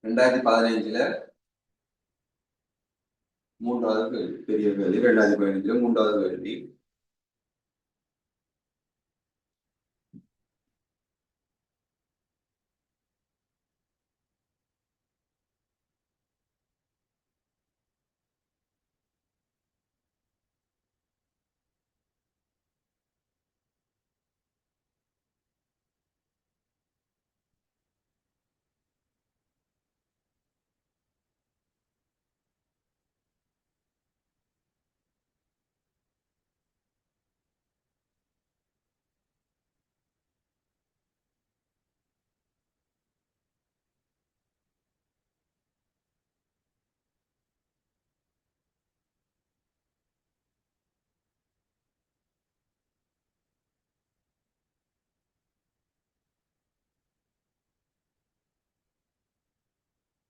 2015 மூன்றாவது கேள்வி, பெரிய கேள்வி. 2015 மூன்றாவது கேள்வி.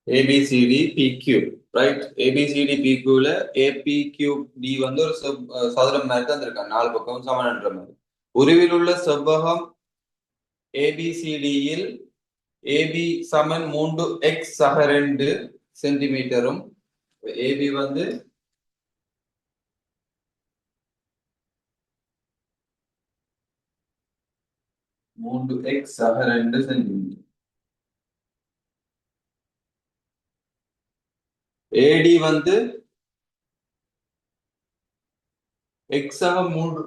ABCD PQ, right? ஏபிசிடி பிக்யூல ஏபிக்யூடி வந்து ஒரு சதுரம் மாதிரி தான் இருக்கா, 4 பக்கம் சமன்ற மாதிரி. உருவில் உள்ள செவ்வகம் ஏபிசிடியில் ஏபி சமன் 3x/2 சென்டிமீட்டரும், ஏபி வந்து 3x/2 சென்டிமீட்டர். ஏடி வந்து x/3.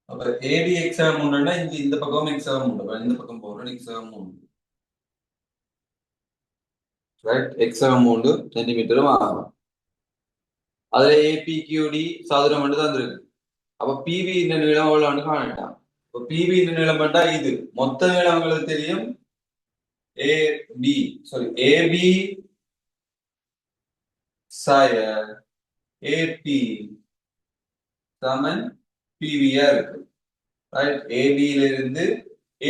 அப்ப ஏடி x/3ன்னா இந்த பக்கம் x/3, இந்த பக்கம் போறோம் x/3, ரைட்? x/3 சென்டிமீட்டரும் ஆகும். அதுல ஏபிக்யூடி சதுரம் மட்டும் தான் இருக்கு. அப்ப பிவி இந்த நீளம் எவ்வளவுன்னு காணட்டான். இப்ப பிவி இந்த நீளம் பண்ணா இது மொத்த நீளம் உங்களுக்கு தெரியும். ஏபி சாய ஏபி சமன் பிவியா இருக்கு, ரைட்? ஏபியில இருந்து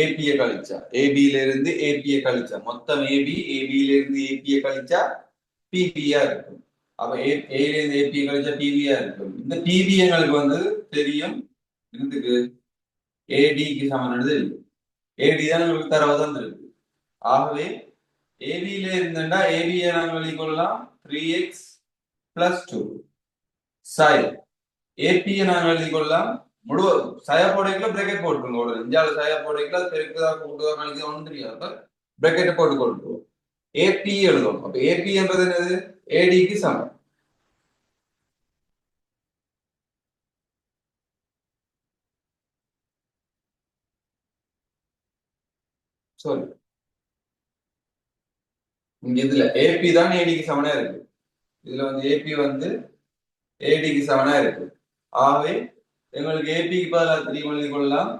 ஏபிய கழிச்சா, மொத்தம் ஏபியில இருந்து ஏபிய கழிச்சா பிபியா இருக்கும். அப்ப ஏல இருந்து ஏபிய கழிச்சா பிவியா இருக்கும். இந்த பிவி எங்களுக்கு வந்து தெரியும், இதுக்கு ஏடிக்கு சமன் தெரியும். ஏடி தான் உங்களுக்கு தரவுதான் இருக்கு. ஆகவே ஏபியில இருந்தா ஏபியை நாங்கள் வெளிக்கொள்ளலாம் 3x+2. சாய் ஏபியை நாங்கள் வெளிக்கொள்ளலாம் முழுவதும். சய போடைக்குள்ள பிரேக்கெட் போட்டுருங்க. இந்தியாவில் சய போடைக்குள்ள பெருக்குதா கூட்டுதா கழிக்குதா ஒன்றும் தெரியாது, பிரேக்கெட்டை போட்டு கொள்ளுவோம். ஏபி எழுதும். அப்ப ஏபி என்பது என்னது? ஏடிக்கு சமம். சொல்லு, இங்க இதுல ஏபி தான் ஏடிக்கு சமனா இருக்கு. இதுல வந்து ஏபி வந்து ஏடிக்கு சமனா இருக்கு. ஆகவே எங்களுக்கு ஏபிக்கு பதிலாக 3 எழுதி கொள்ளலாம்.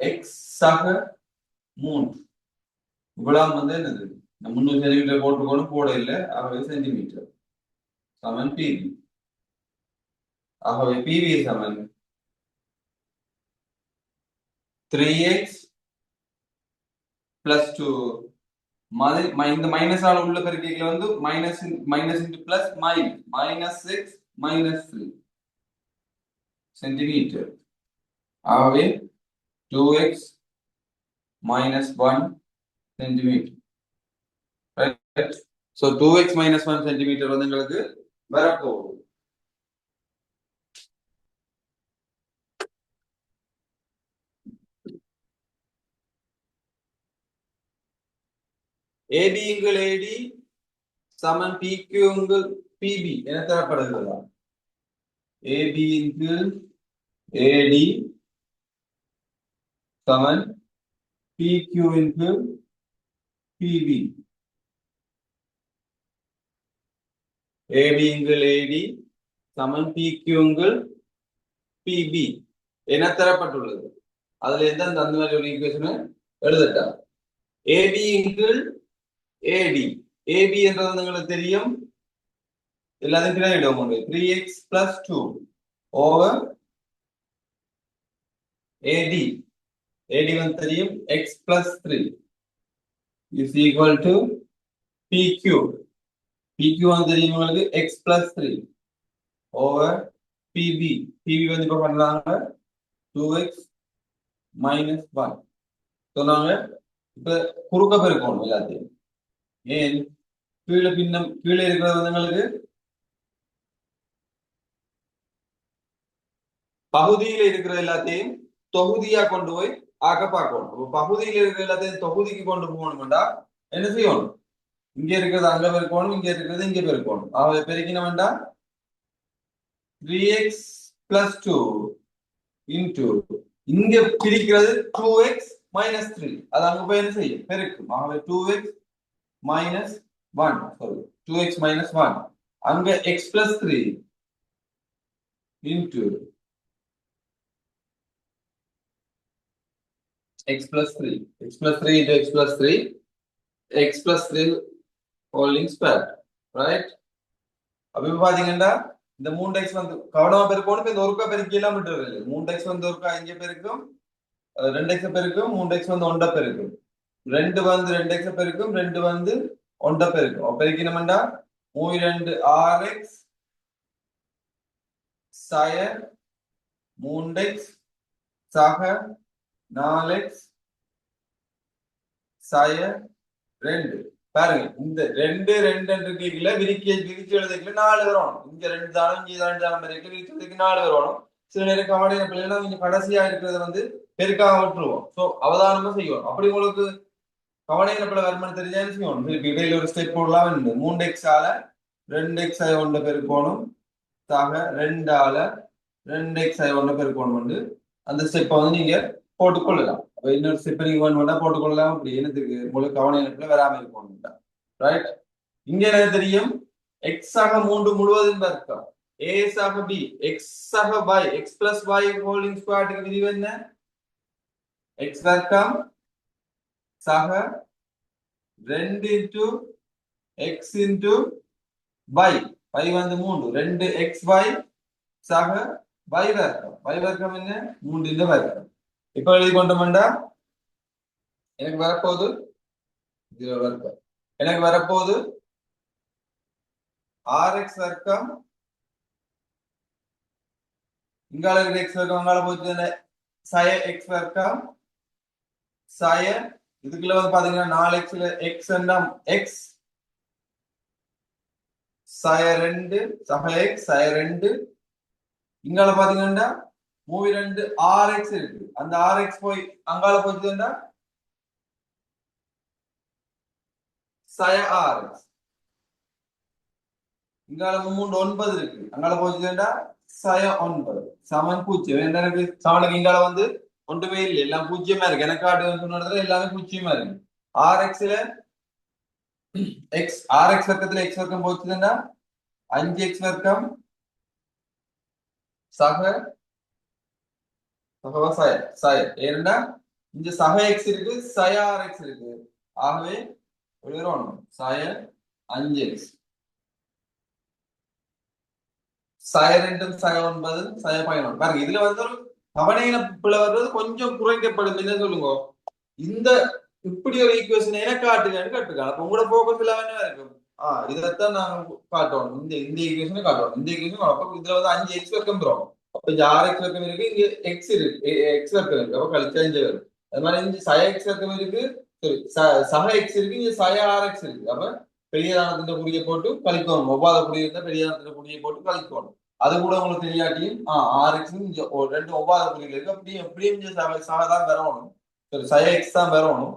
x/3 இவ்வளவு வந்து என்னது? 300 சென்டிமீட்டர் போட்டுக்கணும், போட இல்லை. ஆகவே சென்டிமீட்டர் சமன் பிவி. ஆகவே பிவி சமன் 3x+2. இந்த மைனஸ் ஆல உள்ள பெருக்கைகள் வந்து மைனஸ் இன்டு பிளஸ் -6 சென்டிமீட்டர். ஆகவே 2x - 1 centimetre, right? So 2x - 1 centimetre வந்து எங்களுக்கு வரப்போகுது. ஏபிங்கள் ஏடி சமன் பிக்யூங்கள் பிபி என தரப்படுகிறதா? ஏபிங்கள் ஏடி சமன் பிக்யூங்கள் பிபி. ஏபிங்கள் ஏடி சமன் பிக்யூங்கள் பிபி என தரப்பட்டுள்ளது. அதுல எந்த அந்த மாதிரி ஒரு ஈக்குவேஷனை எழுதட்டா? ஏபி இன்கிள் ஏடி, ஏபி என்றது உங்களுக்கு தெரியும், எல்லாத்தையும் கிளையிடும். 3x+2 ஓவர் ஏடி, ஏடி வந்து தெரியும் x+3 is equal to pq. pq வந்து தெரியும் உங்களுக்கு x+3 ஓவர் pb. pb வந்து இப்ப பண்ணலாங்க 2x - 1 சொன்னாங்க. இப்ப குறுக்க பெருக்கணும் எல்லாத்தையும். ஏன் கீழே பின்னம் கீழே இருக்கிறது வந்து எங்களுக்கு பகுதியில இருக்கிற எல்லாத்தையும் தொகுதியா கொண்டு போய் ஆக்க பார்க்கணும். அப்ப பகுதியில இருக்கிற எல்லாத்தையும் தொகுதிக்கு கொண்டு போகணும்டா என்ன செய்யணும்? இங்க இருக்கிறது அங்க பெருக்கணும், இங்க இருக்கிறது இங்க பெருக்கணும். ஆக பெருக்கின வேண்டாம் 3x plus 2 into இங்க பிரிக்கிறது 2x minus 3. அது அங்க போய் என்ன செய்யும்? பெருக்கும். ஆகவே 2x minus 1 sorry 2x minus 1 அங்க x plus 3 into x plus 3 x plus 3 into x plus 3 x plus 3 whole square right. அப்ப பாத்தீங்கன்னா இந்த 3x வந்து கவனமா பெருக்கணும். இந்த ஒருக்கா பெருக்கி எல்லாம் விட்டுறது. 3x வந்து ஒருக்கா இங்க பெருக்கும், 2x பெருக்கும், 3x வந்து 1 பெருக்கும், 2 வந்து 2x பெருக்கும், 2 வந்து 1 பெருக்கும். பெருக்கினோம்டா 3 6x சய 3x சக 4x சய 2. பாருங்க இந்த 2 2 இருக்கீங்களா விரிச்சு எழுதிக்கல 4 வரணும். இங்க 2 தானம் இங்க 2 தானம் இருக்கு, விரிச்சு எழுதிக்கு 4 வரணும். சில நேரம் கவலையின பிள்ளைனா இங்க கடைசியா இருக்கிறத வந்து பெருக்காக விட்டுருவோம். சோ அவதானமா செய்வோம். அப்படி உங்களுக்கு கவலையின பிள்ளை வருமானம் தெரிஞ்சா செய்வோம். இடையில ஒரு ஸ்டெப் போடலாம். 3x ஆல 2x 1 பெருக்கணும் சக 2 ஆல 2x 1 பெருக்கணும் வந்து அந்த ஸ்டெப்பை வந்து நீங்க போட்டுக்கொள்ளலாம். அப்ப இன்னொரு ஸ்டெப் நீங்க வேணும்னா போட்டுக்கொள்ளலாம். அப்படி என்னத்துக்கு உங்களுக்கு கவன இழப்புல வராம இருக்கணும். ரைட். இங்க எனக்கு தெரியும் x ஆக 3 முழுவதும் பெருக்கம், a ஆக b, x ஆக y, x plus y whole ஸ்கொயருக்கு விதி என்ன? x பெருக்கம் சக 2 into x into y, y வந்து 3 2 xy சக y பெருக்கம், y பெருக்கம் என்ன? 3 இந்த பெருக்கம். இப்ப எழுதி கொண்டோம்டா எனக்கு வரப்போகுது 0 வர்க்கம். எனக்கு வரப்போகுது rx வர்க்கம் இங்கால இருக்கிற x வர்க்கம் அங்கால போச்சு சய x வர்க்கம் சய இதுக்குள்ள வந்து பாத்தீங்கன்னா 4xல x என்றாம் x சய 2 சக x சய 2 இங்கால பாத்தீங்கன்னா 2 rx இருக்கு. அந்த rx போய் அங்கால போச்சுன்னா சய rx. இங்கால 3 9 இருக்கு. அங்கால போச்சுன்னா சய 9 சமன் 0. எனக்கு சமனுக்கு இங்கால வந்து ஒன்றுமே இல்லை, எல்லாம் பூஜ்ஜியமா இருக்கு. எனக்கு காட்டு சொன்ன எல்லாமே பூஜ்ஜியமா இருக்கு. rxல x rx வர்க்கத்துல x வர்க்கம் போச்சுன்னா 5x வர்க்கம் சக சய சய ஏன்னா இங்க சக x இருக்கு, சய rx இருக்கு. ஆகவே எழுதுறோம் சய 5x சய 2 சய 9 சய 11. பாருங்க இதுல வந்து ஒரு கவனையின பிள்ளை வர்றது கொஞ்சம் குறைக்கப்படும். என்ன சொல்லுங்க, இந்த இப்படி ஒரு ஈக்குவேஷன் எனக்கு காட்டுங்கன்னு கேட்டுருக்காங்க. அப்ப உங்களோட போக்கஸ் இல்லாம இருக்கும். இதைத்தான் நாங்க காட்டணும். இந்த ஈக்குவேஷனை காட்டணும். இந்த ஈக்குவேஷன் அப்ப இதுல வந்து 5x வர்க்கம் வரும். அப்ப இங்க 6x வர்க்கம் இருக்கு, இங்க x இருக்கு, x வர்க்கம் இருக்கு. அப்ப கழிச்சா இங்க வரும். அது மாதிரி இங்க சய x வர்க்கம் இருக்கு, சக x இருக்கு, இங்க சய rx இருக்கு. அப்ப பெரியதானத்தின் குறியை போட்டு கழிக்கணும். ஒவ்வாத குறி இருந்தா பெரியதானத்தின் குறியை போட்டு கழிக்கணும். அது கூட உங்களுக்கு தெரியாட்டியும் rx இங்க ரெண்டு ஒவ்வாத குறிகள் இருக்கு. அப்படியே எப்படியும் இங்க சகதான் வரணும், சய x தான் வரணும்.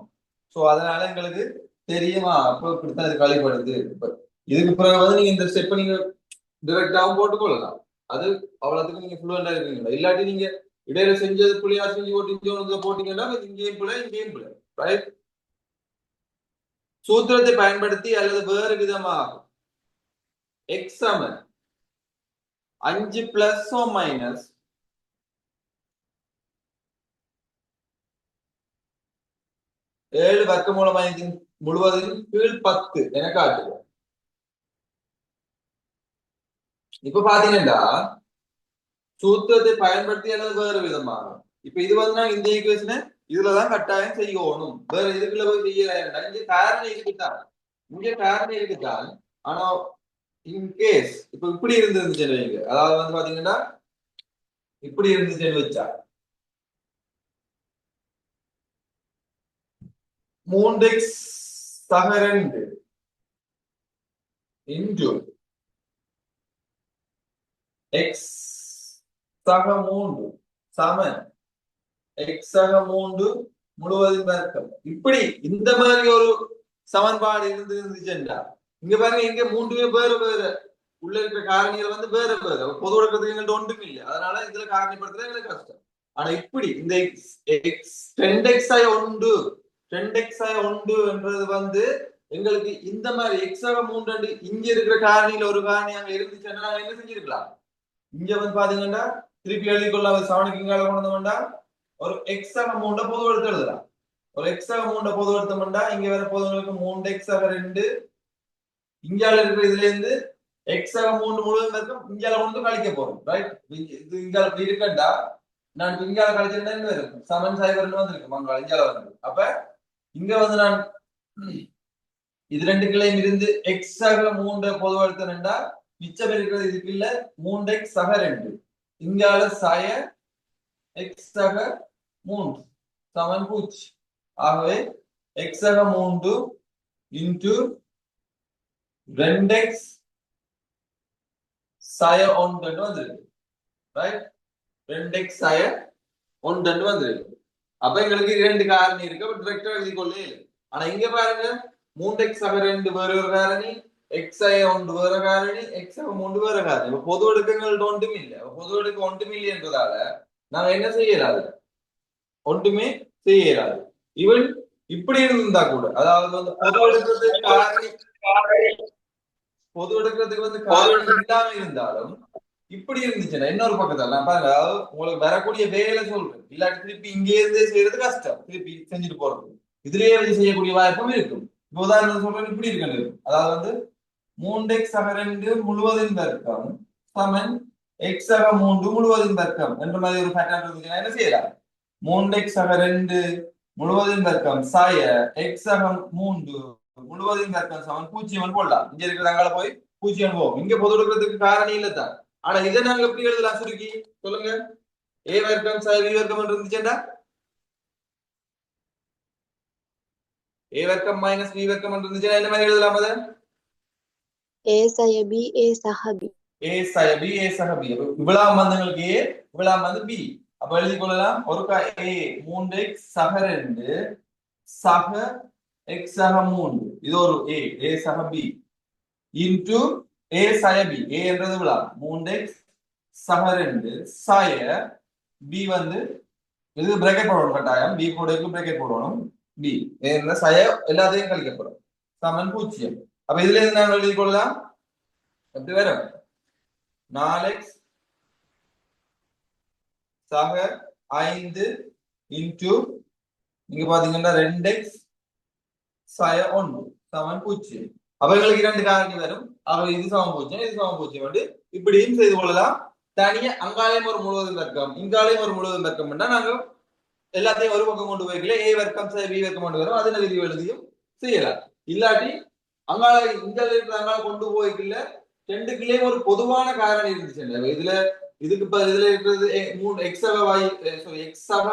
சோ அதனால எங்களுக்கு தெரியுமா அப்ப இப்படித்தான் இது கழிப்படுது. இதுக்கு பிறகு வந்து நீங்க இந்த ஸ்டெப் நீங்க டிரெக்டாவும் போட்டுக்கொள்ளலாம். அது அவ்வளவுக்கு நீங்க ஃப்ளூவெண்டா இருக்கீங்களா. இல்லாட்டி நீங்க இடையில செஞ்சது புள்ளியா செஞ்சு போட்டீங்கன்னா இங்கேயும் புள்ள இங்கேயும் புள்ள. ரைட். சூத்திரத்தை பயன்படுத்தி அல்லது வேறு விதமாக x Saman 5 plus or minus 7 வர்க்கமூலம் 5 முழுவதும் கீழ் 10 என காட்டுது. இப்ப பாத்தீங்கன்னா சூத்திரத்தை பயன்படுத்தி அல்லது வேறு விதமாக இப்ப இது வந்து இந்த ஈக்குவேஷனை இதுலதான் கட்டாயம் செய்யணும். வேற இதுக்குள்ள போய் செய்யல. இங்க காரணம் இருக்குதான், இங்க காரணம் இருக்குதான். ஆனா இன்கேஸ் இப்ப இப்படி இருந்துச்சு, அதாவது வந்து பாத்தீங்கன்னா இப்படி இருந்துச்சுன்னு வச்சா 3x சக 2 இன்டு x சக 3 சமன் x சக 3 முழுவதும் பெருக்கம். இப்படி இந்த மாதிரி ஒரு சமன்பாடு இருந்துச்சுன்னா இங்க பாருங்க, இங்க மூன்றுமே வேறு வேறு உள்ள இருக்கிற காரணிகள் வந்து வேற வேறு பொது வழக்கத்துக்கு எங்கள்ட்ட ஒன்றும் இல்லை. அதனால இதுல காரணிப்படுத்துறது எங்களுக்கு கஷ்டம். ஆனா இப்படி இந்த என்றது வந்து எங்களுக்கு இந்த மாதிரி எக்ஸாக 3 இங்க இருக்கிற காரணியில ஒரு காரணி அங்க இருந்துச்சுன்னா நாங்க என்ன செஞ்சிருக்கலாம். இங்க வந்து பாத்தீங்கன்னா திருப்பி எழுதி கொள்ள சவனுக்கு இங்கால கொண்டு வந்தோம்னா ஒரு எக்ஸாக 3 பொது எடுத்து எழுதலாம். ஒரு எக்ஸாக 3 பொது எடுத்தோம்னா இங்க வர பொதுங்களுக்கு 3x/2 இங்கால இருக்கிற இதுல இருந்து எக்ஸாக 3 முழுவதும் இருக்கும். இங்கால கொண்டு கழிக்க போறோம். ரைட், இது இங்கால இப்படி இருக்கண்டா நான் இங்கால கழிச்சிருந்தா என்ன இருக்கும், சமன் சாய்வர்னு வந்திருக்கும் அங்கால இங்கால வந்து. அப்ப இங்க வந்து நான் இது ரெண்டு கிளையும் இருந்து எக்ஸாக 3 பொது எடுத்தேன்டா மிச்சம் இருக்கிறது இதுக்கு இல்ல 3x/2 இங்கால சாய எக்ஸாக 3 சமன் 0. ஆகவே எக்ஸாக 3 இன்டு 2x சாய 1 வந்திருக்கு. ரைட், 2x சாய 1 வந்திருக்கு. அப்ப எங்களுக்கு இரண்டு காரணி இருக்கு. அப்ப டிரெக்டா எழுதி கொள்ளே. ஆனா இங்க பாருங்க 3x/2 வேற ஒரு காரணி, x/1 வேற காரணி, x/3 வேற காரணி. இப்ப பொது அடுக்கங்கள் ஒன்றும் இல்லை. பொது அடுக்கு ஒன்றும் இல்லை என்றதால நாங்க என்ன செய்யலாது, ஒன்றுமே செய்யலாது. ஈவன் இப்படி இருந்தா கூட, அதாவது வந்து பொது எடுக்கிறதுக்கு வந்து காரணம் இல்லாம இருந்தாலும் இப்படி இருந்துச்சுன்னா இன்னொரு பக்கத்துல நான் பாருங்க, அதாவது உங்களுக்கு வரக்கூடிய வேலை சொல்றேன். இல்லாட்டி திருப்பி இங்கே இருந்தே செய்யறது கஷ்டம், திருப்பி செஞ்சுட்டு போறது. இதுலயே வச்சு செய்யக்கூடிய வாய்ப்பும் இருக்கும். இப்ப உதாரணம் சொல்றேன், இப்படி இருக்கு. அதாவது வந்து 3x/2 முழுவதின் பெருக்கம் சமன் x/3 முழுவதின் பெருக்கம் என்ற மாதிரி ஒரு பேட்டர்ன் இருந்துச்சுன்னா என்ன செய்யலாம். 3x/2 முழுவதின் பெருக்கம் சாய x/3 முழுவதின் பெருக்கம் சமன் 0 போடலாம். இங்க இருக்கிறதாங்கள போய் 0 போகும். இங்க பொது எடுக்கிறதுக்கு காரணம் இல்ல தான். ஆனா இதை நாங்க எப்படி எழுதலாம் சுருக்கி சொல்லுங்க. a வர்க்கம் சாய் b வர்க்கம் இருந்துச்சுன்னா a வர்க்கம் மைனஸ் b வர்க்கம் இருந்துச்சுன்னா என்ன மாதிரி எழுதலாம். அதை a சாய b a சக b a சாய b a சக b. இவ்வளவு மந்தங்களுக்கு a இவ்வளவு மந்து b. அப்ப எழுதி கொள்ளலாம். ஒரு a 3x சக 2 சக x சக 3 இது ஒரு a சக b இன்டு a சாய b. a என்றது இவ்வளவு 3x சக 2 சாய b வந்து இது பிரேக்கெட் போடணும் கட்டாயம். b போடுறதுக்கு பிரேக்கெட் போடணும். b என்ன சாய எல்லாத்தையும் கழிக்கப்படும் சமன் 0. அப்ப இதுல இருந்து நாங்கள் எழுதி கொள்ளலாம். எப்படி வரும், 4x சக 5 இன்டு இங்க பாத்தீங்கன்னா 2x சாய 1 சமன் 0. அப்ப எங்களுக்கு இரண்டு காரணி வரும். ஆகவே இது சமம் 0 இது சமம் 0 இப்படியும் செய்து கொள்ளலாம். தனியா அங்காலயம் ஒரு முழுவதும் வர்க்கம் இங்காலயம் ஒரு முழுவதும் வர்க்கம் நாங்க எல்லாத்தையும் ஒரு பக்கம் கொண்டு போய்க்கல a வர்க்கம் சாய் b வர்க்கம் கொண்டு வரும். அதன விதி எழுதியும் செய்யலாம். இல்லாட்டி அங்கால இங்கால இருக்கிற அங்கால கொண்டு போய்க்கல ரெண்டுக்குள்ளே ஒரு பொதுவான காரணி இருந்துச்சு. இதுல இதுக்கு இதுல இருக்கிறது 3 x சக y x சக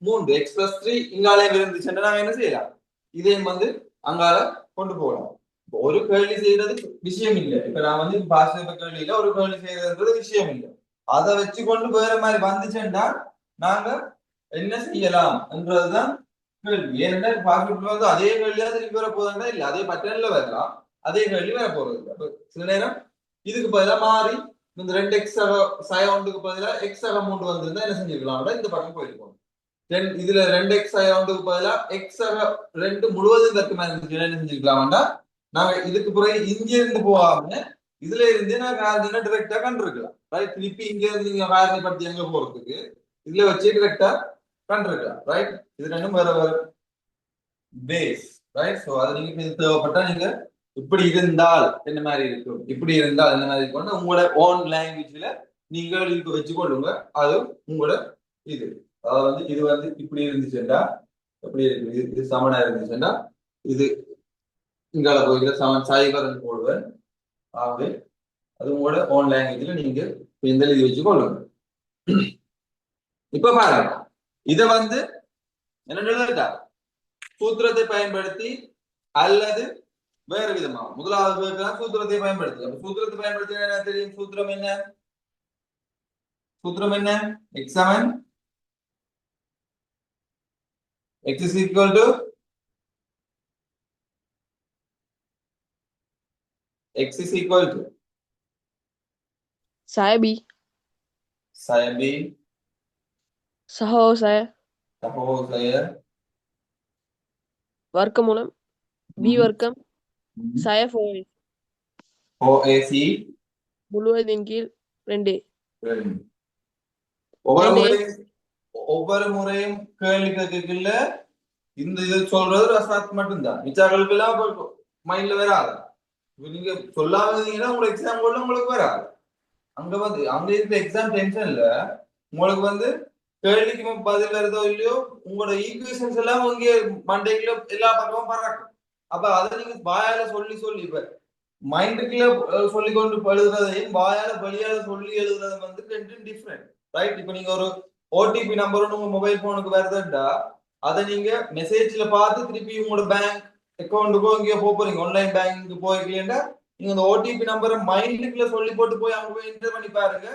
3 x+3 இங்காலயம் இருந்துச்சுன்னா நாங்க என்ன செய்யலாம், இதையும் வந்து அங்கால கொண்டு போகலாம். ஒரு கேள்வி செய்யறது விஷயம் இல்லை. இப்ப நான் வந்து பாசிட்டிவ் கேள்வியில ஒரு கேள்வி செய்யறதுன்றது விஷயம் இல்லை. அதை வச்சு கொண்டு வேற மாதிரி வந்துச்சுன்னா நாங்க என்ன செய்யலாம் என்றதுதான் கேள்வி. ஏன்னா பாசிட்டிவ் வந்து அதே கேள்வியா திருப்பி வர போதுன்னா இல்ல, அதே பட்டன்ல வரலாம், அதே கேள்வி வர போறது இல்லை. சில நேரம் இதுக்கு பதிலா மாறி இந்த 2x சாய 1க்கு பதிலா x சக 3 வந்திருந்தா என்ன செஞ்சிருக்கலாம், இந்த பக்கம் போயிருக்கோம். இதுல 2x சாய 1க்கு பதிலா x சக 2 முழுவதும் தர்க்கமா இருந்துச்சு என்ன செஞ்சிருக்கலாம்டா, நாங்க இதுக்கு பிறகு இங்க இருந்து போகாம இதுல இருந்து நான் காரணி டிரெக்டா கண்டிருக்கலாம். ரைட், திருப்பி இங்க இருந்து நீங்க காரணி பத்தி எங்க போறதுக்கு இதுல வச்சு டிரெக்டா கண்டிருக்கலாம். ரைட், இது ரெண்டும் வேற வேற பேஸ். ரைட், சோ அது நீங்க தேவைப்பட்டா நீங்க இப்படி இருந்தால் என்ன மாதிரி இருக்கும், இப்படி இருந்தால் என்ன மாதிரி இருக்கும் உங்களோட ஓன் லாங்குவேஜ்ல நீங்க எழுதி வச்சு கொள்ளுங்க. அது உங்களோட இது அதாவது வந்து இது வந்து இப்படி இருந்துச்சுன்னா எப்படி இருக்கு, இது சமனா இருந்துச்சுன்னா இது இங்கால போய் சமன் சாய்வரன் போடுவேன். ஆகவே அது உங்களோட ஓன் லாங்குவேஜ்ல நீங்க இந்த எழுதி வச்சு கொள்ளுங்க. இப்ப பாருங்க, இத வந்து என்ன எழுதிட்டா சூத்திரத்தை பயன்படுத்தி அல்லது வேறு விதமா முதலாவது கேட்கலாம் சூத்திரத்தை பயன்படுத்தி. அப்ப சூத்திரத்தை பயன்படுத்தி என்ன தெரியும்? சூத்திரம் என்ன? சூத்திரம் என்ன? x7 x is equal to x is equal to Saya B. saya b Saho saya. tahu saya வர்க்கமூலம் B வர்க்கம் saya 4 OAC முழுவதின் கீழ் 2. ஒவ்வொரு முறையும் கேள்வி கேட்கல இந்த இது சொல்றது ரசாத் மட்டும்தான். மிச்சாக்களுக்கு எல்லாம் மைண்ட்ல வராது. நீங்க சொல்லாம இருந்தீங்கன்னா உங்களுக்கு எக்ஸாம் போல உங்களுக்கு வராது. அங்க வந்து அங்க இருக்கிற எக்ஸாம் டென்ஷன்ல உங்களுக்கு வந்து கேள்விக்கு பதில் வருதோ இல்லையோ உங்களோட ஈக்குவேஷன்ஸ் எல்லாம் இங்கே மண்டைக்குள்ள எல்லா பக்கமும் பறக்கும். அப்ப அதை நீங்க வாயால சொல்லி சொல்லி இப்ப மைண்டுக்குள்ள சொல்லி கொண்டு எழுதுறதையும் வாயால வெளியால சொல்லி எழுதுறது வந்து ரெண்டும் டிஃப்ரெண்ட், ரைட்? இப்ப நீங்க ஒரு ஓடிபி நம்பர் உங்க மொபைல் போனுக்கு வருதுண்டா அதை நீங்க மெசேஜ்ல பார்த்து திருப்பி உங்களோட பேங்க் அக்கௌண்ட்டுக்கோ இங்கேயோ போறீங்க, ஆன்லைன் பேங்க்கு போயிருக்கீங்கன்னா நீங்க அந்த ஓடிபி நம்பரை மைண்டுக்குள்ள சொல்லி போட்டு போய் அவங்க போய் என்டர் பண்ணி பாருங்க.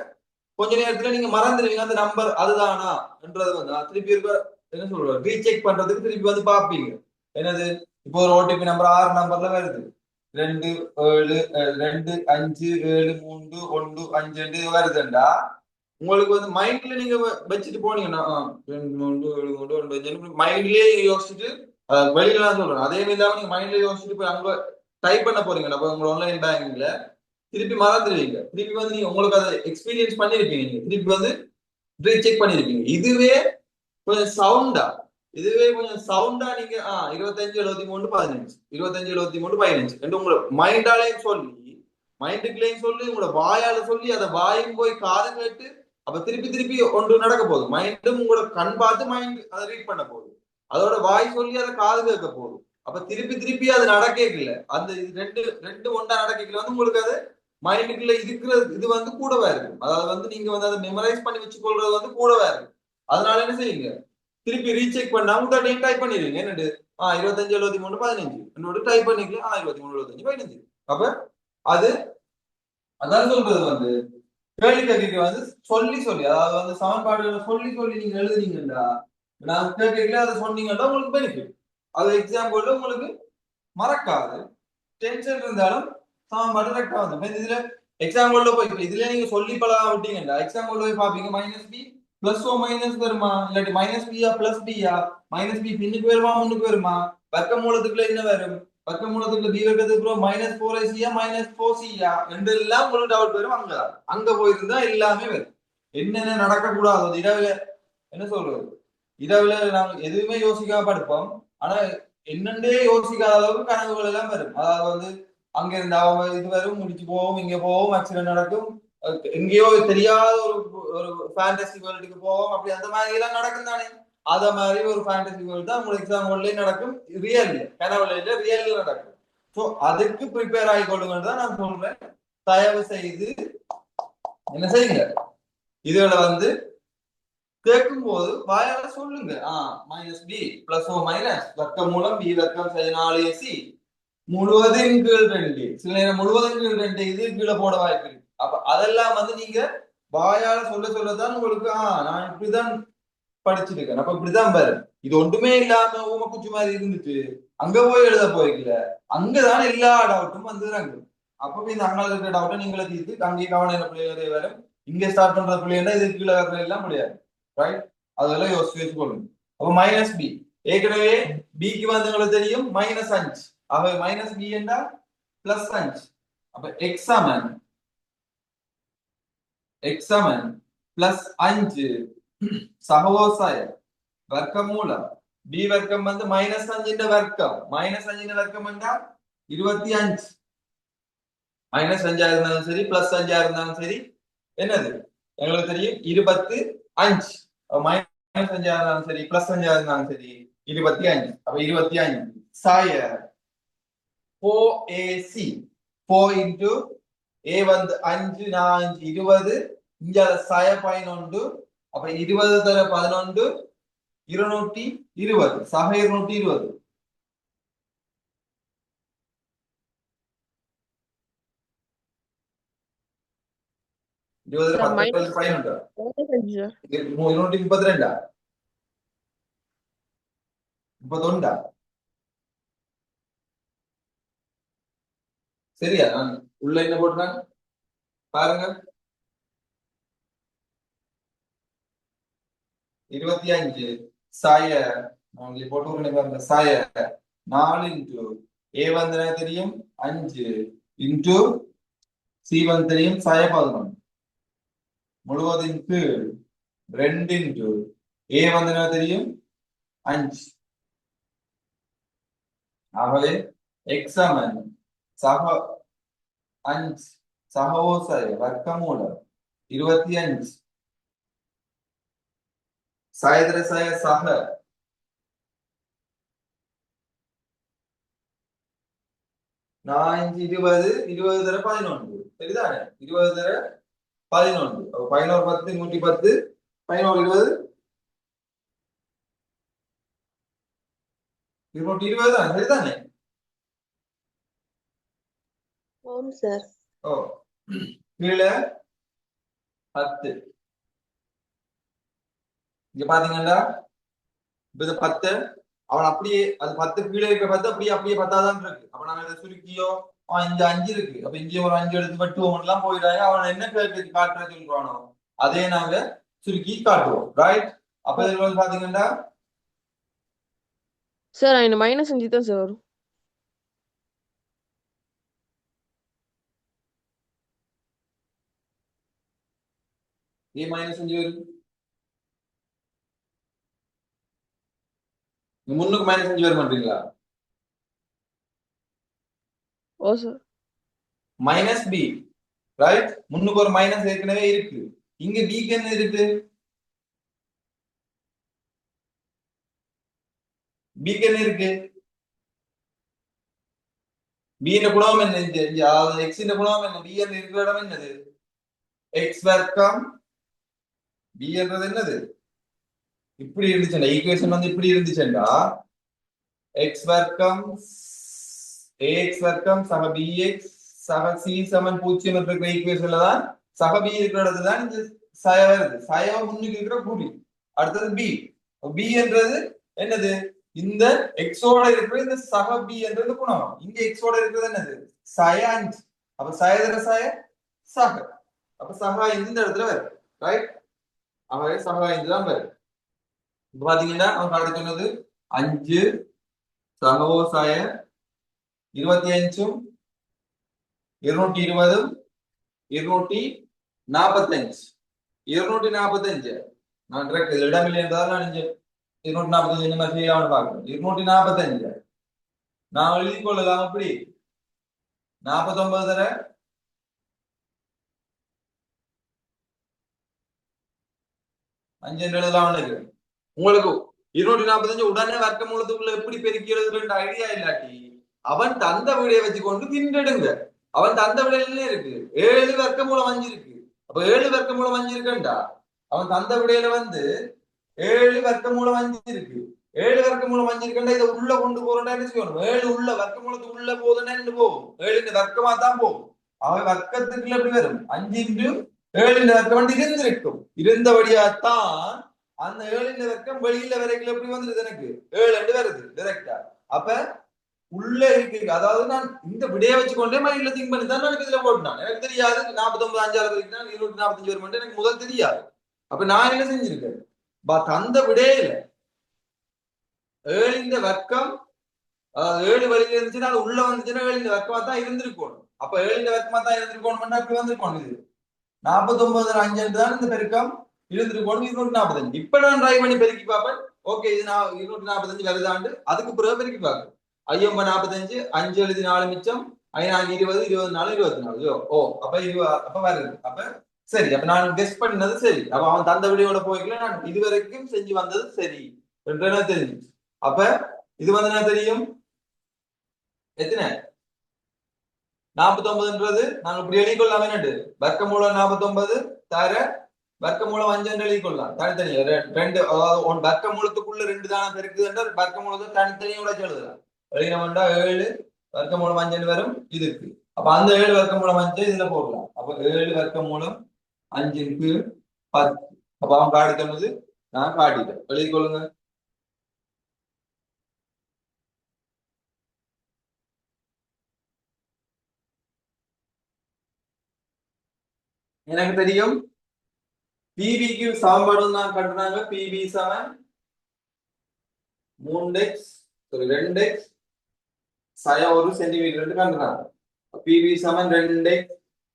கொஞ்ச நேரத்துல நீங்க மறந்துடுவீங்க அந்த நம்பர் அதுதானா என்றது வந்து திருப்பி இருக்க என்ன சொல்றோம் ரீசெக் பண்றதுக்கு திருப்பி வந்து பாப்பீங்க. என்னது இப்போ ஒரு ஓடிபி நம்பர் 6 நம்பர்ல வருது 2 7 2 5 7 3 1 5 வருதுண்டா உங்களுக்கு வந்து மைண்ட்ல நீங்க வச்சுட்டு போனீங்கன்னா 2 3 7 3 9 5 மைண்ட்லயே யோசிச்சுட்டு வெளியில தான் சொல்றேன். அதே இல்லாம நீங்க மைண்ட்ல யோசிச்சுட்டு போய் அங்க டைப் பண்ண போறீங்க அப்ப உங்க ஆன்லைன் பேங்கிங்ல திருப்பி மறந்துடுவீங்க. திருப்பி வந்து நீங்க உங்களுக்கு அதை எக்ஸ்பீரியன்ஸ் பண்ணிருப்பீங்க, நீங்க திருப்பி வந்து ரீசெக் பண்ணிருப்பீங்க. இதுவே கொஞ்சம் சவுண்டா நீங்க 25 73 15 25 73 15 என்று உங்களை மைண்டாலையும் சொல்லி மைண்டுக்குள்ளேயும் சொல்லி உங்களோட வாயால சொல்லி அதை வாயும் போய் காது கேட்டு அப்ப திருப்பி ஒன்று நடக்க போகுது. மைண்டும் உங்களோட கண் பார்த்து மைண்ட் அதை ரீட் பண்ண போகுது, அதோட வாய் சொல்லி அதை காது கேட்க போகுது. அப்ப திருப்பி அது நடக்கல, அந்த ரெண்டு ஒன்றா நடக்கல வந்து உங்களுக்கு அது மைண்டுக்குள்ள இருக்கிறது இது வந்து கூடவா இருக்கும். அதாவது வந்து நீங்க வந்து அதை மெமரைஸ் பண்ணி வச்சுக்கொள்றது வந்து கூடவா இருக்கும். அதனால என்ன செய்யுங்க திருப்பி ரீசெக் பண்ணாம டைப் பண்ணிடுவீங்க. என்னது 25 73 15 என்னோட டைப் பண்ணிக்கலாம் 23 75 15. அப்ப அது அதான் சொல்றது வந்து கேள்வி கேட்க வந்து சொல்லி அதாவது வந்து சமன்பாடுகளை சொல்லி நீங்க எழுதுனீங்கன்னா நான் கேட்கல அதை சொன்னீங்கன்னா உங்களுக்கு பெனிஃபிட். அது எக்ஸாம்பிள் உங்களுக்கு மறக்காது, டென்ஷன் இருந்தாலும் சமன்பாடு கரெக்டா வந்து இதுல எக்ஸாம்பிள்ல போய் இதுல நீங்க சொல்லி பழக விட்டீங்கன்னா எக்ஸாம்பிள் போய் பாப்பீங்க minus b plus or minus வருமா இல்லாட்டி மைனஸ் பியா பிளஸ் பியா மைனஸ் பி பின்னுக்கு வருமா முன்னுக்கு வருமா வர்க்க மூலத்துக்குள்ள என்ன வரும் வர்க்க மூலத்துக்குள்ள பி வர்க்கத்துக்கு மைனஸ் 4ac மைனஸ் 4c என்றெல்லாம் உங்களுக்கு டவுட் வரும். அங்க போயிருந்தா எல்லாமே வரும். என்னென்ன நடக்க கூடாது இரவுல என்ன சொல்றது இரவுல நாங்க எதுவுமே யோசிக்காம படுப்போம். ஆனா என்னண்டே யோசிக்காத அளவுக்கு கனவுகள் எல்லாம் வரும். அதாவது வந்து அங்க இருந்து அவங்க இது வரும் முடிச்சு போவோம், இங்க போவோம், ஆக்சிடென்ட் நடக்கும், எங்கேயோ தெரியாத ஒரு ஃபேண்டசி வேர்ல்டுக்கு போவோம், அப்படி அந்த மாதிரி எல்லாம் நடக்கும் தானே. அத மாதிரி ஒரு ஃபேண்டசி வேர்ல்டு தான் உங்களுக்கு எக்ஸாம் வேர்ல்ட்லயும் நடக்கும், ரியல் கனவுல இல்ல ரியல்ல நடக்கும். ஸோ அதுக்கு ப்ரிப்பேர் ஆகிக்கொள்ளுங்கன்னு தான் நான் சொல்றேன். தயவு செய்து என்ன செய்யுங்க இதுல வந்து கேட்கும் போது வாயால சொல்லுங்க minus b plus or minus வர்க்க மூலம் பி வர்க்கம் 4ac முழுவதும் கீழ் 2 சில நேரம் முழுவதும் கீழ் 2 இது கீழே போட வாய்ப்பு இருக்கு. அப்ப அதெல்லாம் வந்து நீங்க வாயால சொல்லதான் உங்களுக்கு நான் இப்படிதான் படிச்சிருக்கேன் அப்ப இப்படிதான் பாரு இது ஒன்றுமே இல்லாம ஊம குச்சி மாதிரி இருந்துச்சு அங்க போய் எழுத போயிருக்கல அங்கதான் எல்லா டவுட்டும் வந்துடுறாங்க. அப்ப இந்த அங்கே இருக்கிற டவுட்டை நீங்களே தீர்த்து அங்கே கவனம் பிள்ளைகளே வரும். இங்க ஸ்டார்ட் பண்ற பிள்ளைன்னா இது கீழே வர்ற எல்லாம் முடியாது, ரைட்? அதெல்லாம் யோசிச்சு கொள்ளுங்க. அப்ப மைனஸ் பி ஏற்கனவே பிக்கு வந்து உங்களுக்கு தெரியும் -5 ஆகவே மைனஸ் பி என்றால் பிளஸ் 5. அப்ப எக்ஸாமன் பிளஸ் 5 சகோசாய வர்க்கம் மூலம் பி வர்க்கம் வந்து -5 வர்க்கம் -5 வர்க்கம் என்றால் 25. -5 இருந்தாலும் சரி பிளஸ் 5 இருந்தாலும் சரி என்னது எங்களுக்கு தெரியும் 25. -5 இருந்தாலும் சரி பிளஸ் 5 இருந்தாலும் சரி 25. அப்ப 25 சாய 4ac 4 into a வந்து 5 4 20 இங்க சாய 11. அப்ப 20 தர 11 220 சக 220 20 சார் 10 மைனஸ் 15 5 சார் 232 31 சரியா? நான் உள்ள என்ன போட்டுறேன் பாருங்க. 25 சாய நான் போட்டு பாருங்க. சாய 4 இன்டு ஏ வந்து எனக்கு தெரியும் 5 இன்டு சி வந்து தெரியும் சாய 11 முழுவதின் கீழ் 2 இன்டு ஏ வந்து எனக்கு தெரியும் 5. ஆகவே எக்ஸ் சமன் சக 5 சகோசாய வர்க்கமூலம் 25 சாயதரசாய சக 4 20 20 தர 11 சரிதானே? 20 தர 11 11 10 110 11 20 220 தான் சரிதானே? ஆம் சார். ஓ கீழே 10 இங்க பாத்தீங்கன்னா இது 10 அவன் அப்படியே அது 10 கீழே இருக்க 10 அப்படியே அப்படியே 10 தான் இருக்கு. அப்ப நாங்க இதை சுருக்கியோ இங்க 5 இருக்கு. அப்ப இங்கே ஒரு 5 எடுத்து வெட்டுவோம் எல்லாம் போயிடாங்க. அவன் என்ன காட்டுற சொல்றானோ அதே நாங்க சுருக்கி காட்டுவோம். ரைட்? அப்ப இதுல வந்து பாத்தீங்கன்னா சார் இந்த மைனஸ் 5 தான் சார் வரும். ஏ மைனஸ் 5 வரும். முன்னுக்கு மைனஸ் 5 வர மாட்டீங்களா? ஓ சார். Minus B right? முன்னுக்கு ஒரு மைனஸ் ஏற்கனவே இருக்கு. இங்க பிக்கு என்ன இருக்கு? பிக்கு என்ன இருக்கு? பி ന്റെ குணம் என்ன? அதாவது எக்ஸ் ന്റെ குணம் என்ன? பி என்ற இருக்கிற இடம் என்னது? எக்ஸ் வர்க்கம் பி என்றது என்னது? இப்படி இருந்துச்சுண்டா ஈக்குவேஷன் வந்து இப்படி இருந்துச்சுண்டா எக்ஸ் வர்க்கம் ஏஎக்ஸ் வர்க்கம் சக பிஎக்ஸ் சக சி சமன் 0 என்ற ஈக்குவேஷன்ல தான் சக பி இருக்கிற இடத்துல தான் இந்த சய வருது. சய முன்னுக்கு இருக்கிற புள்ளி. அடுத்தது பி. பி என்றது என்னது? இந்த எக்ஸோட இருக்கிற இந்த சக பி என்றது குணம். இங்க எக்ஸோட இருக்கிறது என்னது? சய 5. அப்ப சயதர சய சக. அப்ப சக இந்த இடத்துல வருது. ரைட்? அவன் சக 5 தான் வருது. இப்ப பாத்தீங்கன்னா அவன் காட்ட சொன்னது 5 சகோசாய 25 220 245 245 நான் இடமில்லை என்றால் நான் 245 என்ன மாதிரி செய்யலாம்னு பார்க்கணும். 245 நான் எழுதி கொள்ளலாம். அப்படி 49 தர 5 என்று எழுதலாம் நினைக்கிறேன். உங்களுக்கு 245 உடனே வர்க்க மூலத்துக்குள்ள எப்படி பெருக்கி எழுதுற ஐடியா இல்லாட்டி அவன் தந்த விடையை வச்சுக்கொண்டு திண்டெடுங்க. அவன் தந்த விடையில இருக்கு 7 வர்க்க மூலம் 5 இருக்கு. அப்ப 7 வர்க்க மூலம் 5 இருக்குண்டா அவன் தந்த விடையில வந்து 7 வர்க்க மூலம் 5 இருக்கு. 7 வர்க்க மூலம் 5 இருக்குண்டா இதை உள்ள கொண்டு போறோம்னா என்ன செய்யணும்? 7 உள்ள வர்க்க மூலத்துக்கு உள்ள போகுதுன்னா என்ன போகும்? 7 வர்க்கமா தான் போகும். அவன் வர்க்கத்துக்குள்ள எப்படி வரும்? 5 இன்டு 7 வர்க்கம் வந்து இருந்திருக்கும். இருந்தபடியாத்தான் அந்த 7 வர்க்கம் வெளியில வரைக்கும் எப்படி வந்துருது? எனக்கு 7 வருது டைரக்டா. அப்ப உள்ள இருக்கு. அதாவது நான் இந்த விடைய வச்சுக்கொண்டே மைண்ட்ல திங்க் பண்ணி தான் எனக்கு இதுல போட்டான். எனக்கு தெரியாது 49 5 வரைக்கும் 245 வரும் எனக்கு முதல் தெரியாது. அப்ப நான் என்ன செஞ்சிருக்கேன்? தந்த விடையில 7 வர்க்கம் 7 வழியில இருந்துச்சுன்னா அது உள்ள வந்துச்சுன்னா 7 வர்க்கமா தான் இருந்திருக்கணும். அப்ப 7 வர்க்கமா தான் இருந்திருக்கணும். அப்படி வந்திருக்கணும். இது 49 5 தான் இந்த பெருக்கம் இருந்திருக்கணும். 245 இப்ப நான் ட்ரை பண்ணி பெருக்கி பார்ப்பேன். ஓகே இது நான் 245 வருதாண்டு அதுக்கு பிறகு பெருக்கி பார்ப்பேன். 45 5 எழுதி 4 மிச்சம் 5 20 24 24 ஓ அப்ப 20 அப்ப வருது. அப்ப சரி அப்ப நான் கெஸ் பண்ணது சரி. அப்ப அவன் தந்த விடையோட போய்க்கல நான் இதுவரைக்கும் செஞ்சு வந்தது சரி என்ன தெரிஞ்சு. அப்ப இது வந்து என்ன தெரியும்? எத்தனை 49ன்றது நாங்க இப்படி எழுதிக்கொள்ளலாம். என்னண்டு வர்க்கமூலம் 49 தர வர்க்கமூலம் 5 என்று எழுதிக்கொள்ளலாம். தனித்தனியா ரெண்டு அதாவது வர்க்கமூலத்துக்குள்ள 2 தானே பெருக்குது என்றால் வர்க்கமூலத்தை தனித்தனியா உடைச்சு எழுதலாம். எழுதினோம்னா 7 வர்க்கமூலம் 5 வரும் இதுக்கு. அப்ப அந்த 7 வர்க்கமூலம் 5 இதுல போடலாம். அப்ப 7 வர்க்கமூலம் 5 கீழ் 10. அப்ப அவன் காட்டித்தனது நான் காட்டிட்டேன். எழுதி கொள்ளுங்க. எனக்கு தெரியும் பிபிக்கு சமன்பாடு தான் கட்டுறாங்க. பிபி சமன் 3x 2x சய 1 சென்டிமீட்டர் கண்டுறாங்க. பிபி சமன் 2x